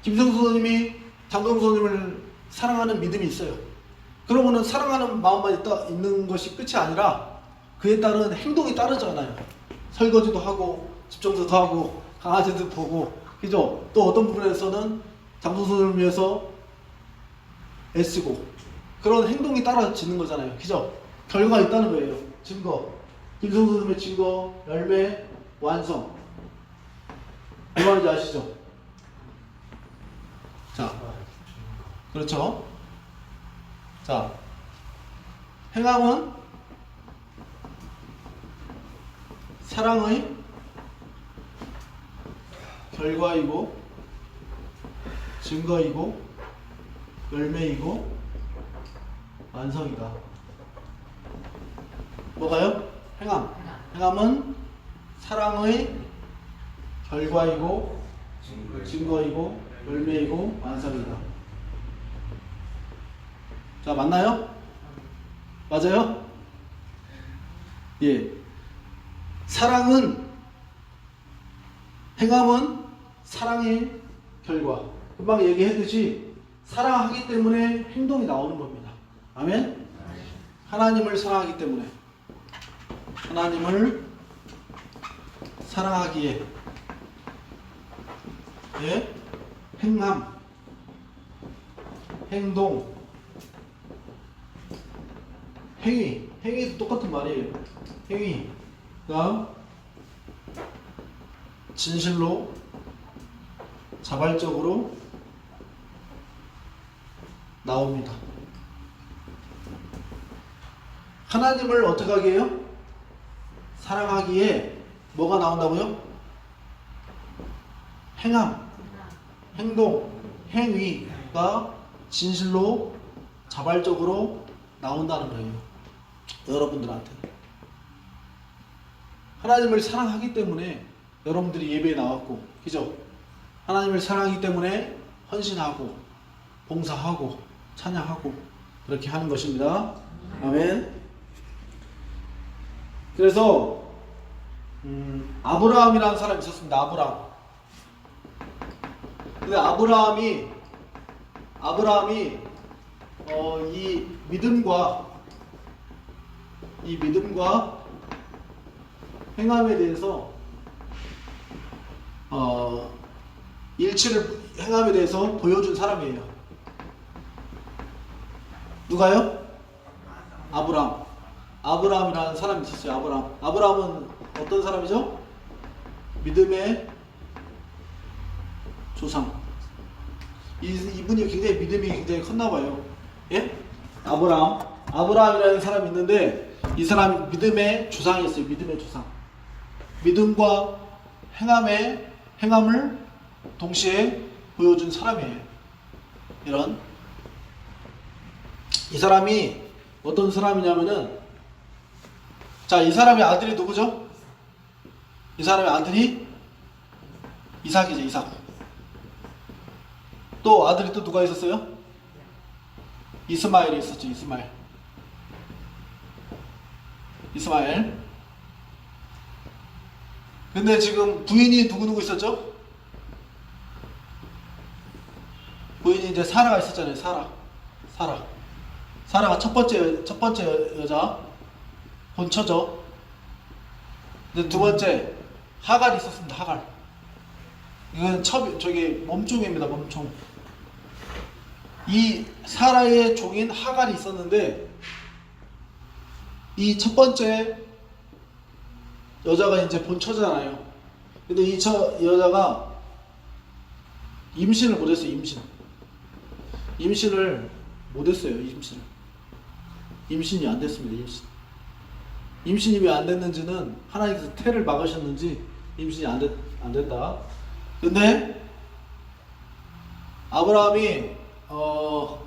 A: 김성수 선생님이 장동수 선생님을 사랑하는 믿음이 있어요. 그러면은 사랑하는 마음만 있는 것이 끝이 아니라 그에 따른 행동이 따르잖아요. 설거지도 하고 집 청소도 하고 강아지도 보고 그죠? 또 어떤 부분에서는 장동수 선생님을 위해서 애쓰고 그런 행동이 따라지는 거잖아요. 그죠? 결과가 있다는 거예요. 증거. 김성수 선생님의 증거, 열매, 완성. 뭐 말인지 아시죠? 자, 그렇죠? 자, 행함은 사랑의 결과이고 증거이고 열매이고 완성이다. 뭐가요? 행함은 사랑의 결과이고 증거이고 열매이고 완성이다. 자, 맞나요? 맞아요? 예. 행함은 사랑의 결과. 금방 얘기했듯이 사랑하기 때문에 행동이 나오는 겁니다. 아멘? 하나님을 사랑하기 때문에. 하나님을 사랑하기에 예? 행함, 행동, 행위도 똑같은 말이에요. 행위가 진실로 자발적으로 나옵니다. 하나님을 어떻게 하게 해요? 사랑하기에 뭐가 나온다고요? 행함, 행동, 행위가 진실로 자발적으로 나온다는 거예요. 여러분들한테. 하나님을 사랑하기 때문에 여러분들이 예배에 나왔고, 그죠? 하나님을 사랑하기 때문에 헌신하고, 봉사하고, 찬양하고, 그렇게 하는 것입니다. 아멘. 그래서, 아브라함이라는 사람이 있었습니다. 아브라함. 근데 아브라함이 이 믿음과 행함에 대해서 행함에 대해서 보여준 사람이에요. 누가요? 아브라함이라는 사람이 있었어요. 아브라함은 어떤 사람이죠? 믿음의 조상. 이분이 굉장히 믿음이 굉장히 컸나 봐요. 예? 아브라함이라는 사람이 있는데 이 사람이 믿음의 조상이 있어요. 믿음의 조상. 믿음과 행함을 동시에 보여준 사람이에요. 이 사람이 어떤 사람이냐면은, 자, 이 사람의 아들이 누구죠? 이 사람의 아들이 이삭이죠. 이삭. 또 아들이 또 누가 있었어요? 이스마엘이 있었죠. 이스마엘. 근데 지금 부인이 누구 있었죠? 부인이 이제 사라가 있었잖아요. 사라가 첫 번째 여자 본처죠. 근데 두 번째 하갈이 있었습니다. 하갈. 이건 몸종입니다. 몸종. 이 사라의 종인 하갈이 있었는데 이 첫 번째 여자가 이제 본처잖아요. 근데 이 여자가 임신을 못했어요. 임신을 못했어요. 임신이 안 됐습니다. 임신이 왜 안 됐는지는 하나님께서 태를 막으셨는지 임신이 안 됐다. 근데 아브라함이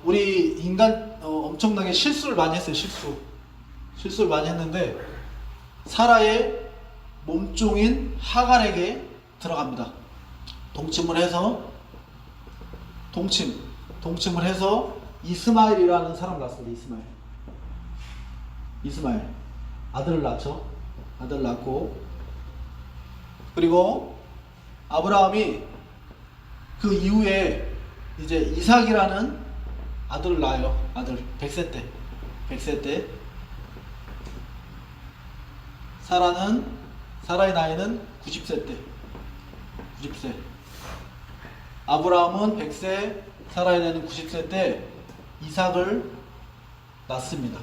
A: 우리 인간 엄청나게 실수를 많이 했어요. 실수를 많이 했는데 사라의 몸종인 하갈에게 들어갑니다. 동침을 해서 이스마엘이라는 사람을 낳습니다. 이스마엘 아들을 낳고 그리고 아브라함이 그 이후에 이제 이삭이라는 아들을 낳아요. 아들 100세 때 사라의 나이는 90세. 아브라함은 100세, 사라의 나이는 90세 때 이삭을 낳습니다.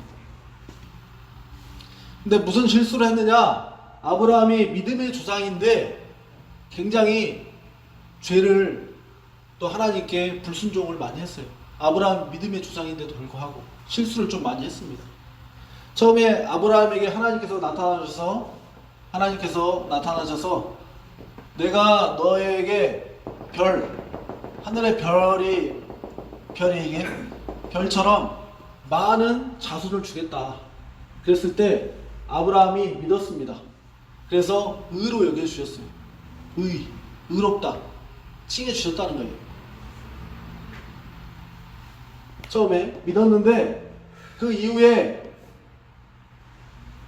A: 근데 무슨 실수를 했느냐? 아브라함이 믿음의 조상인데 굉장히 죄를 또 하나님께 불순종을 많이 했어요. 아브라함 믿음의 조상인데도 불구하고 실수를 좀 많이 했습니다. 처음에 아브라함에게 하나님께서 나타나셔서 내가 너에게 하늘의 별처럼 많은 자손을 주겠다. 그랬을 때 아브라함이 믿었습니다. 그래서 의로 여겨주셨어요. 의롭다. 칭해주셨다는 거예요. 처음에 믿었는데 그 이후에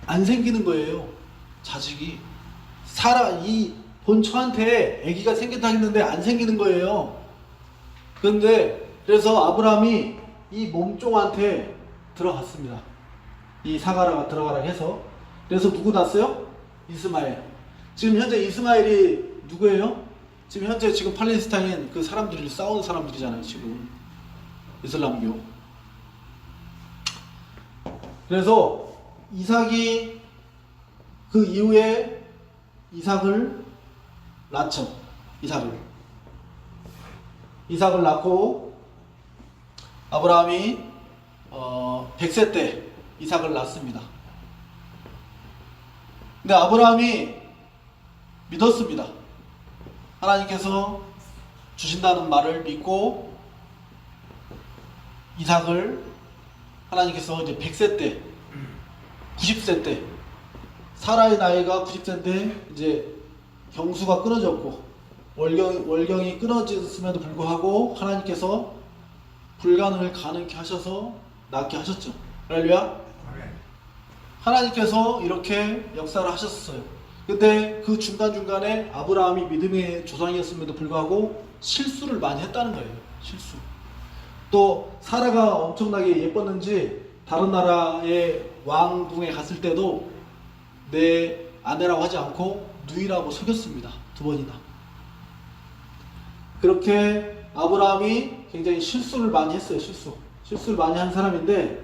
A: 안 생기는 거예요. 자식이. 이 본처한테 아기가 생겼다 했는데 안 생기는 거예요. 그래서 아브라함이 이 몸종한테 들어갔습니다. 이 사가라가 들어가라 해서. 그래서 누구 낳았어요? 이스마엘. 지금 현재 이스마엘이 누구예요? 지금 팔레스타인 그 사람들이 싸우는 사람들이잖아요. 지금 이슬람교. 그래서 이삭이 그 이후에 이삭을 낳죠. 이삭을 낳고 아브라함이 100세 때 이삭을 낳습니다. 근데 아브라함이 믿었습니다. 하나님께서 주신다는 말을 믿고 이삭을 하나님께서 이제 100세 때 90세 때 사라의 나이가 90세인데 이제 경수가 끊어졌고 월경이 끊어졌음에도 불구하고 하나님께서 불가능을 가능케 하셔서 낫게 하셨죠. 할렐루야. 하나님께서 이렇게 역사를 하셨어요. 근데 그 중간중간에 아브라함이 믿음의 조상이었음에도 불구하고 실수를 많이 했다는 거예요. 실수. 또 사라가 엄청나게 예뻤는지 다른 나라의 왕궁에 갔을 때도 내 아내라고 하지 않고 누이라고 속였습니다. 2번이나. 그렇게 아브라함이 굉장히 실수를 많이 했어요. 실수를 많이 한 사람인데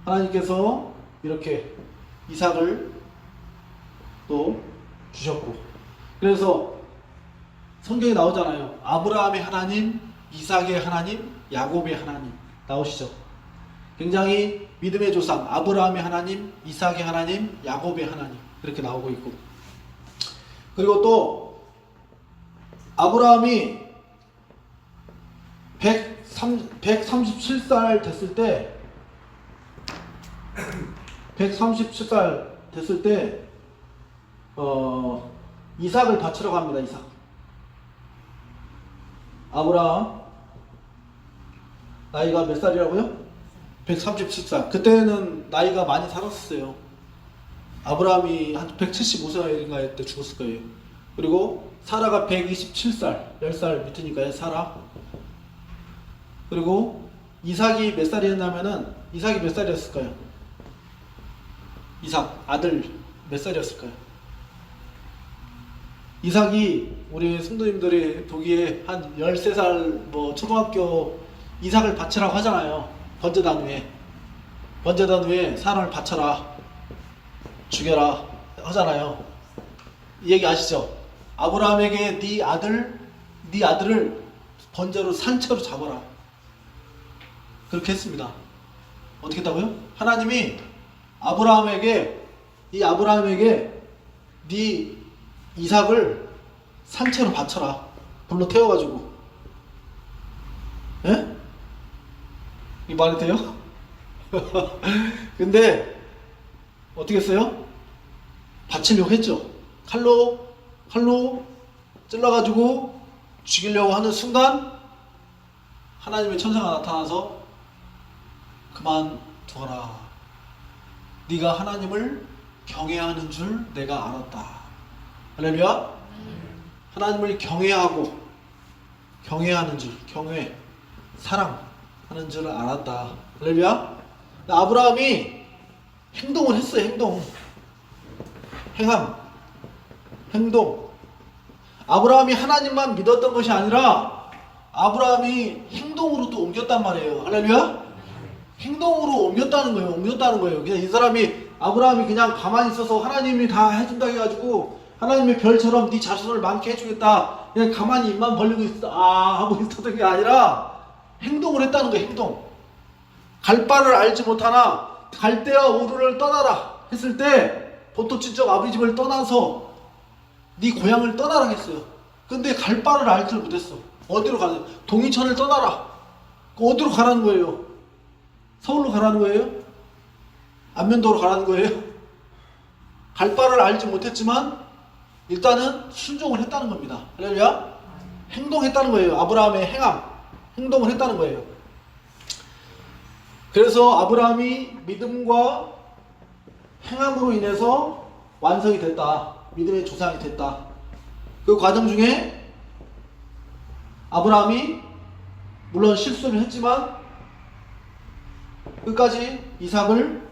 A: 하나님께서 이렇게 이삭을 또 주셨고, 그래서 성경에 나오잖아요. 아브라함의 하나님, 이삭의 하나님, 야곱의 하나님 나오시죠. 굉장히 믿음의 조상 아브라함의 하나님, 이삭의 하나님, 야곱의 하나님 이렇게 나오고 있고, 그리고 또 아브라함이 137살 됐을 때 이삭을 바치러 갑니다. 이삭. 아브라함 나이가 몇 살이라고요? 137살. 그때는 나이가 많이 살았어요. 아브라함이 한 175살인가 때 죽었을 거예요. 그리고 사라가 127살, 10살 밑이니까요. 사라. 그리고 이삭이 몇 살이었냐면은, 이삭이 몇 살이었을까요? 이삭 아들 몇 살이었을까요? 이삭이 우리 성도님들이 보기에 한 13살 뭐 초등학교 이삭을 바치라고 하잖아요. 번제단 후에 사람을 바쳐라, 죽여라 하잖아요. 이 얘기 아시죠? 아브라함에게 네 아들을 번제로 산채로 잡아라. 그렇게 했습니다. 어떻게 했다고요? 하나님이 아브라함에게 네 이삭을 산채로 바쳐라. 불로 태워가지고. 예? 이 말이 돼요? 근데 어떻게 했어요? 바치려고 했죠. 칼로 찔러가지고 죽이려고 하는 순간 하나님의 천사가 나타나서 그만둬라. 네가 하나님을 경외하는 줄 내가 알았다. 할렐루야. 하나님을 경외하는 줄, 사랑하는 줄 알았다. 할렐루야. 아브라함이 행동을 했어요. 행동. 아브라함이 하나님만 믿었던 것이 아니라 아브라함이 행동으로도 옮겼단 말이에요. 할렐루야. 행동으로 옮겼다는 거예요. 그냥 아브라함이 그냥 가만히 있어서 하나님이 다 해준다 해가지고 하나님의 별처럼 네 자손을 많게 해주겠다. 그냥 가만히 입만 벌리고 하고 있었던 게 아니라 행동을 했다는 거예요. 행동. 갈 바를 알지 못하나 갈대와 우르를 떠나라 했을 때 보토친척 아비집을 떠나서 네 고향을 떠나라 했어요. 근데 갈 바를 알지를 못했어. 어디로 가는? 동이천을 떠나라. 어디로 가라는 거예요? 서울로 가라는 거예요? 안면도로 가라는 거예요? 갈 바를 알지 못했지만 일단은 순종을 했다는 겁니다. 할렐루야. 행동했다는 거예요. 아브라함의 행동을 했다는 거예요. 그래서 아브라함이 믿음과 행함으로 인해서 완성이 됐다. 믿음의 조상이 됐다. 그 과정 중에 아브라함이 물론 실수를 했지만 끝까지 이삭을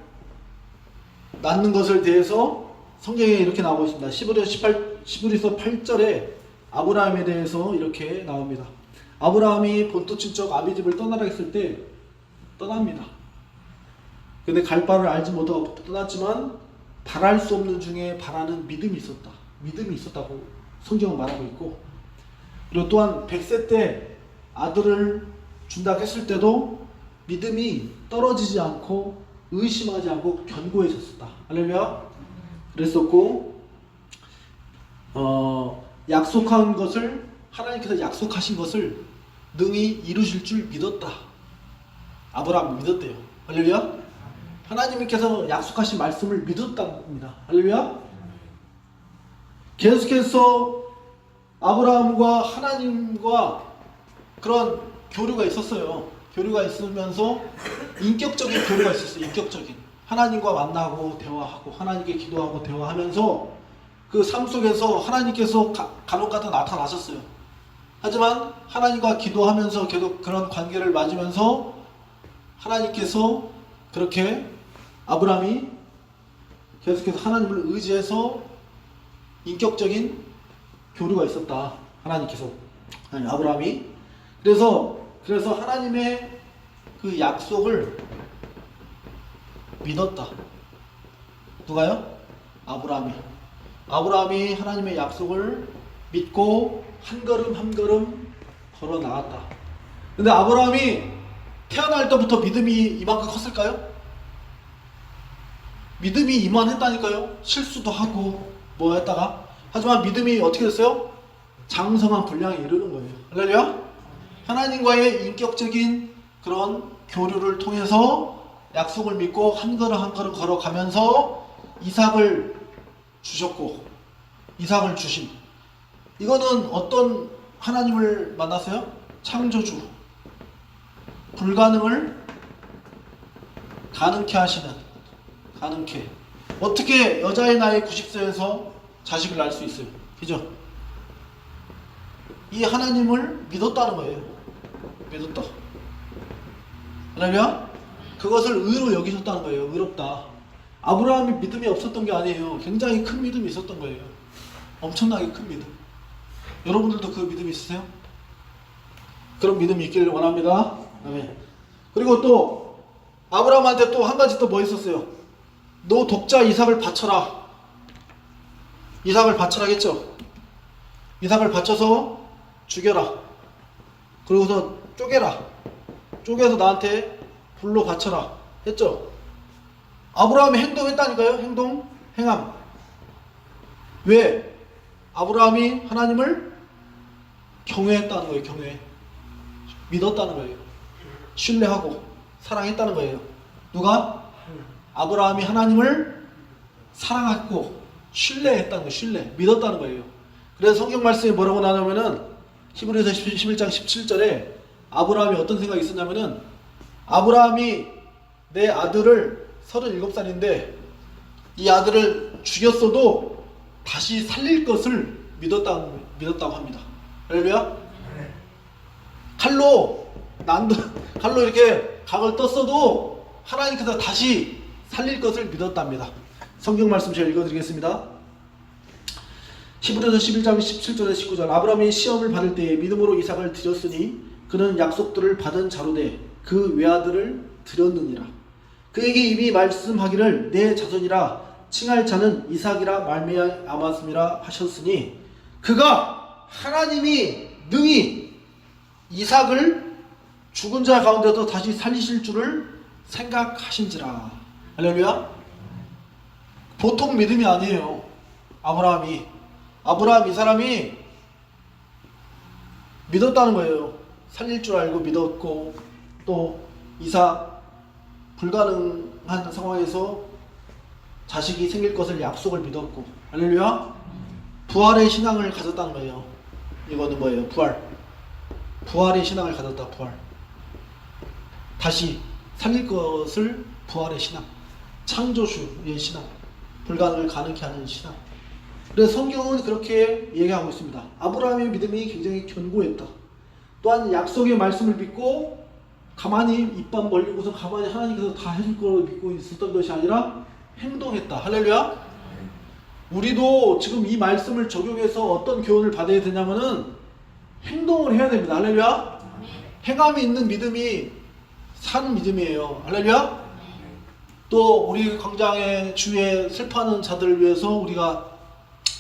A: 낳는 것을 대해서 성경에 이렇게 나오고 있습니다. 시브리서 8절에 아브라함에 대해서 이렇게 나옵니다. 아브라함이 본토 친척 아비집을 떠나라 했을 때 떠납니다. 근데 갈 바를 알지 못하고 떠났지만 바랄 수 없는 중에 바라는 믿음이 있었다고 성경은 말하고 있고, 그리고 또한 100세 때 아들을 준다고 했을 때도 믿음이 떨어지지 않고 의심하지 않고 견고해졌었다. 할렐루야. 그랬었고, 약속한 것을, 하나님께서 약속하신 것을 능히 이루실 줄 믿었다. 아브라함이 믿었대요. 할렐루야. 하나님께서 약속하신 말씀을 믿었답니다. 할렐루야. 계속해서 아브라함과 하나님과 그런 교류가 있었어요. 교류가 있으면서 인격적인 교류가 있었어요. 인격적인. 하나님과 만나고 대화하고 하나님께 기도하고 대화하면서 그 삶 속에서 하나님께서 간혹가다 나타나셨어요. 하지만 하나님과 기도하면서 계속 그런 관계를 맺으면서 하나님께서 그렇게 아브라함이 계속해서 하나님을 의지해서 인격적인 교류가 있었다. 하나님께서 아브라함이 그래서 하나님의 그 약속을 믿었다. 누가요? 아브라함이 하나님의 약속을 믿고 한 걸음 한 걸음 걸어 나갔다. 근데 아브라함이 태어날 때부터 믿음이 이만큼 컸을까요? 믿음이 이만했다니까요. 실수도 하고 뭐 했다가, 하지만 믿음이 어떻게 됐어요? 장성한 분량에 이르는 거예요. 할렐루야. 하나님과의 인격적인 그런 교류를 통해서 약속을 믿고 한 걸음 한 걸음 걸어가면서 이삭을 주셨고, 이삭을 주신, 이거는 어떤 하나님을 만났어요? 창조주, 불가능을 가능케 하시는, 어떻게 여자의 나이 90세에서 자식을 낳을 수 있어요? 그죠? 이 하나님을 믿었다는 거예요. 믿었다. 할렐루야. 그것을 의로 여기셨다는 거예요. 의롭다. 아브라함이 믿음이 없었던 게 아니에요. 굉장히 큰 믿음이 있었던 거예요. 엄청나게 큰 믿음. 여러분들도 그 믿음이 있으세요? 그런 믿음이 있기를 원합니다. 아멘. 그리고 또 아브라함한테 또 한 가지 또 뭐 있었어요? 너 독자 이삭을 바쳐라. 이삭을 바쳐라겠죠. 이삭을 바쳐서 죽여라. 그러고서 쪼개라. 쪼개서 나한테 불로 바쳐라 했죠. 아브라함이 행동했다니까요. 행함. 왜? 아브라함이 하나님을 경외했다는 거예요. 경외. 믿었다는 거예요. 신뢰하고 사랑했다는 거예요. 누가? 아브라함이 하나님을 사랑했고 신뢰했다는 거예요. 신뢰. 믿었다는 거예요. 그래서 성경 말씀이 뭐라고 나오냐면은 히브리서 11장 17절에 아브라함이 어떤 생각이 있었냐면은 아브라함이 내 아들을 37살인데 이 아들을 죽였어도 다시 살릴 것을 믿었다고 합니다. 할렐루야? 칼로 이렇게 각을 떴어도 하나님께서 다시 살릴 것을 믿었답니다. 성경 말씀 제가 읽어드리겠습니다. 히브리서 11장 17절에 19절 아브라함이 시험을 받을 때에 믿음으로 이삭을 드렸으니 그는 약속들을 받은 자로되 그 외아들을 드렸느니라. 그에게 이미 말씀하기를 내 자손이라 칭할 자는 이삭이라 말미암았음이라 하셨으니 그가 하나님이 능히 이삭을 죽은 자 가운데서 다시 살리실 줄을 생각하신지라. 할렐루야. 보통 믿음이 아니에요. 아브라함 이 사람이 믿었다는 거예요. 살릴 줄 알고 믿었고 또 이삭 불가능한 상황에서 자식이 생길 것을 약속을 믿었고 할렐루야. 부활의 신앙을 가졌다는 거예요. 이거는 뭐예요? 부활의 신앙을 가졌다. 부활. 다시 살릴 것을 부활의 신앙. 창조주의 신앙. 불가능을 가능케 하는 신앙. 그래서 성경은 그렇게 얘기하고 있습니다. 아브라함의 믿음이 굉장히 견고했다. 또한 약속의 말씀을 믿고 가만히 입만 벌리고서 가만히 하나님께서 다 해줄 거로 믿고 있었던 것이 아니라 행동했다. 할렐루야. 우리도 지금 이 말씀을 적용해서 어떤 교훈을 받아야 되냐면은 행동을 해야 됩니다. 할렐루야. 행함이 있는 믿음이 산 믿음이에요. 할렐루야. 또 우리 광장의 주에 슬퍼하는 자들을 위해서 우리가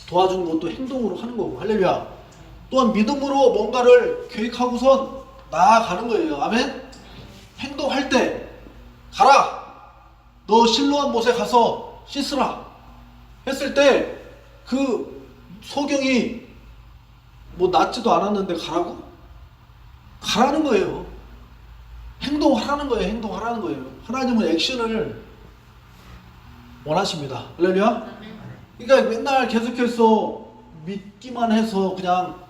A: 도와주는 것도 행동으로 하는 거고. 할렐루야. 또한 믿음으로 뭔가를 계획하고선 나아가는 거예요. 아멘. 행동할 때 가라. 너 실로암 못에 가서 씻으라 했을 때 그 소경이 뭐 낫지도 않았는데 가라는 거예요. 행동하라는 거예요. 하나님은 액션을 원하십니다. 할렐루야. 그러니까 맨날 계속해서 믿기만 해서 그냥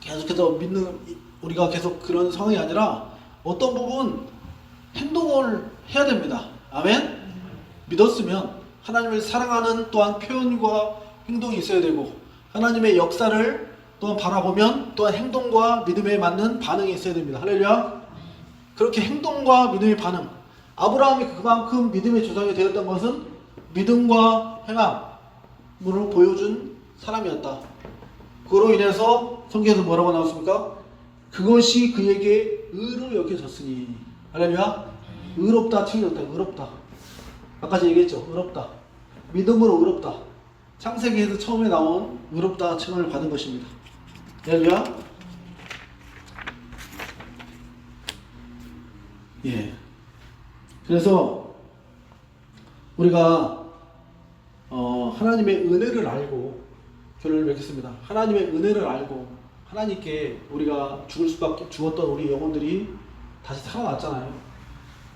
A: 계속해서 믿는 우리가 계속 그런 상황이 아니라 어떤 부분 행동을 해야 됩니다. 아멘. 믿었으면 하나님을 사랑하는 또한 표현과 행동이 있어야 되고 하나님의 역사를 또한 바라보면 또한 행동과 믿음에 맞는 반응이 있어야 됩니다. 할렐루야. 그렇게 행동과 믿음의 반응. 아브라함이 그만큼 믿음의 조상이 되었던 것은 믿음과 행함으로 보여준 사람이었다. 그로 인해서 성경에서 뭐라고 나왔습니까? 그것이 그에게 의로 여겨졌으니. 할렐루야. 의롭다 칭해졌다. 의롭다. 아까 제가 얘기했죠. 의롭다. 믿음으로 의롭다. 창세기에서 처음에 나온 의롭다 칭을 받은 것입니다. 할렐루야. 예. 그래서 우리가 하나님의 은혜를 알고 결론을 맺겠습니다. 하나님의 은혜를 알고 하나님께 우리가 죽었던 우리 영혼들이 다시 살아났잖아요.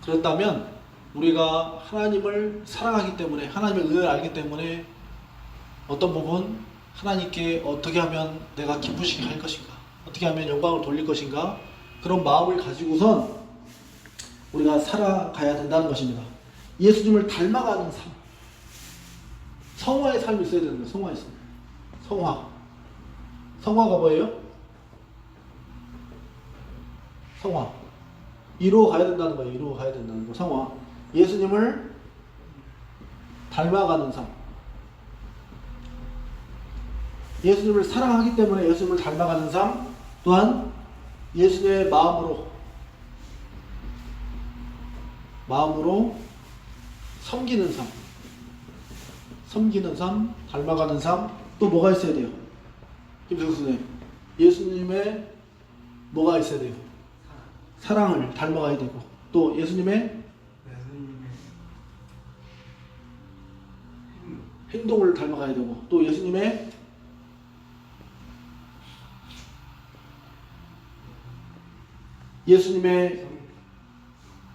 A: 그렇다면 우리가 하나님을 사랑하기 때문에 하나님의 은혜를 알기 때문에 어떤 부분 하나님께 어떻게 하면 내가 기쁘시게 할 것인가, 어떻게 하면 영광을 돌릴 것인가, 그런 마음을 가지고선 우리가 살아가야 된다는 것입니다. 예수님을 닮아가는 삶, 성화의 삶이 있어야 되는 거예요. 성화의 삶. 성화가 뭐예요? 성화. 이루어 가야 된다는 거예요. 이루어 가야 된다는 거. 성화. 예수님을 닮아가는 삶. 예수님을 사랑하기 때문에 예수님을 닮아가는 삶, 또한 예수님의 마음으로 섬기는 삶, 닮아가는 삶, 또 뭐가 있어야 돼요? 김성수 선생님. 예수님의 뭐가 있어야 돼요? 사랑을 닮아가야 되고 또 예수님의
B: 예수님의
A: 행동을 닮아가야 되고 또 예수님의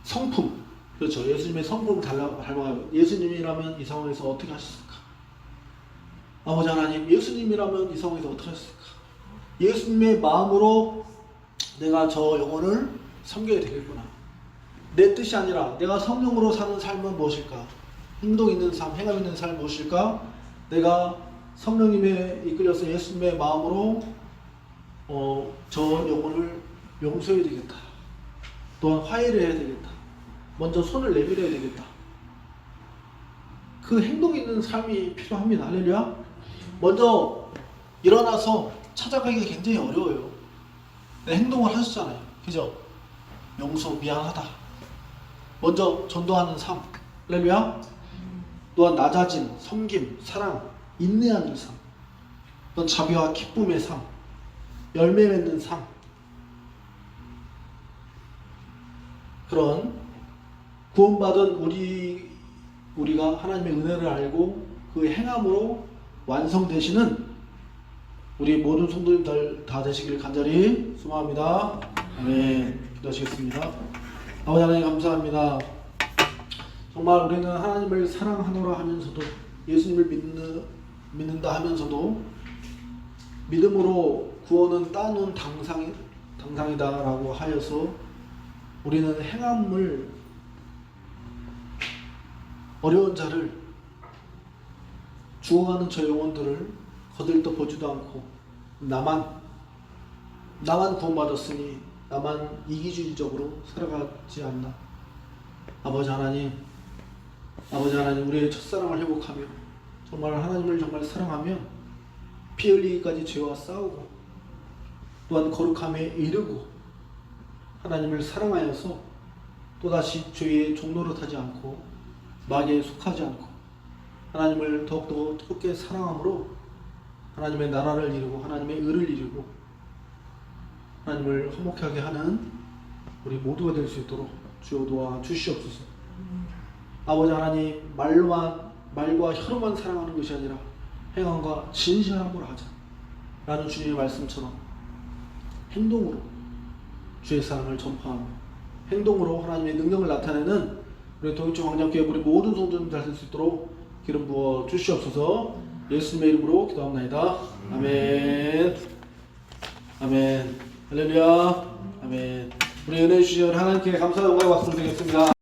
A: 성품, 그렇죠. 예수님의 성품을 닮아가요. 예수님이라면 이 상황에서 어떻게 하셨을까? 아버지 하나님, 예수님이라면 이 상황에서 어떻게 하셨을까? 예수님의 마음으로 내가 저 영혼을 섬겨야 되겠구나. 내 뜻이 아니라 내가 성령으로 사는 삶은 무엇일까? 행동 있는 삶, 행함 있는 삶 무엇일까? 내가 성령님에 이끌려서 예수님의 마음으로 저 영혼을 용서해야 되겠다. 또한 화해를 해야 되겠다. 먼저 손을 내밀어야 되겠다. 그 행동 있는 삶이 필요합니다. 할렐루야. 먼저 일어나서 찾아가기가 굉장히 어려워요. 행동을 하셨잖아요. 그죠? 용서, 미안하다. 먼저 전도하는 삶. 할렐루야. 또한 낮아짐, 섬김, 사랑, 인내하는 삶. 또한 자비와 기쁨의 삶. 열매 맺는 삶. 그런 구원받은 우리가 하나님의 은혜를 알고 그 행함으로 완성되시는 우리 모든 성도님들 다 되시길 간절히 소망합니다. 아멘. 기도하시겠습니다. 아버지 하나님 감사합니다. 정말 우리는 하나님을 사랑하노라 하면서도 예수님을 믿는다 하면서도 믿음으로 구원은 따놓은 당상이다라고 하여서 우리는 행함을 어려운 자를 죽어가는 저 영혼들을 거들떠 보지도 않고 나만 구원받았으니 나만 이기주의적으로 살아가지 않나. 아버지 하나님 우리의 첫사랑을 회복하며 정말 하나님을 정말 사랑하며 피 흘리기까지 죄와 싸우고 또한 거룩함에 이르고 하나님을 사랑하여서 또다시 죄의 종노릇하지 않고 마귀에 속하지 않고 하나님을 더욱더 뜨겁게 사랑함으로 하나님의 나라를 이루고 하나님의 의를 이루고 하나님을 화목하게 하는 우리 모두가 될 수 있도록 주여 도와 주시옵소서. 아버지 하나님, 말과 혀로만 사랑하는 것이 아니라 행함과 진실함으로 하자 라는 주님의 말씀처럼 행동으로 주의 사랑을 전파하며 행동으로 하나님의 능력을 나타내는 우리 동일주 광장교회 우리 모든 성도들 될 수 있도록 기름 부어 주시옵소서. 예수님의 이름으로 기도합니다. 아멘. 아멘. 할렐루야. 아멘. 우리 은혜 주시는 하나님께 감사와 영광의 박수를 드리겠습니다.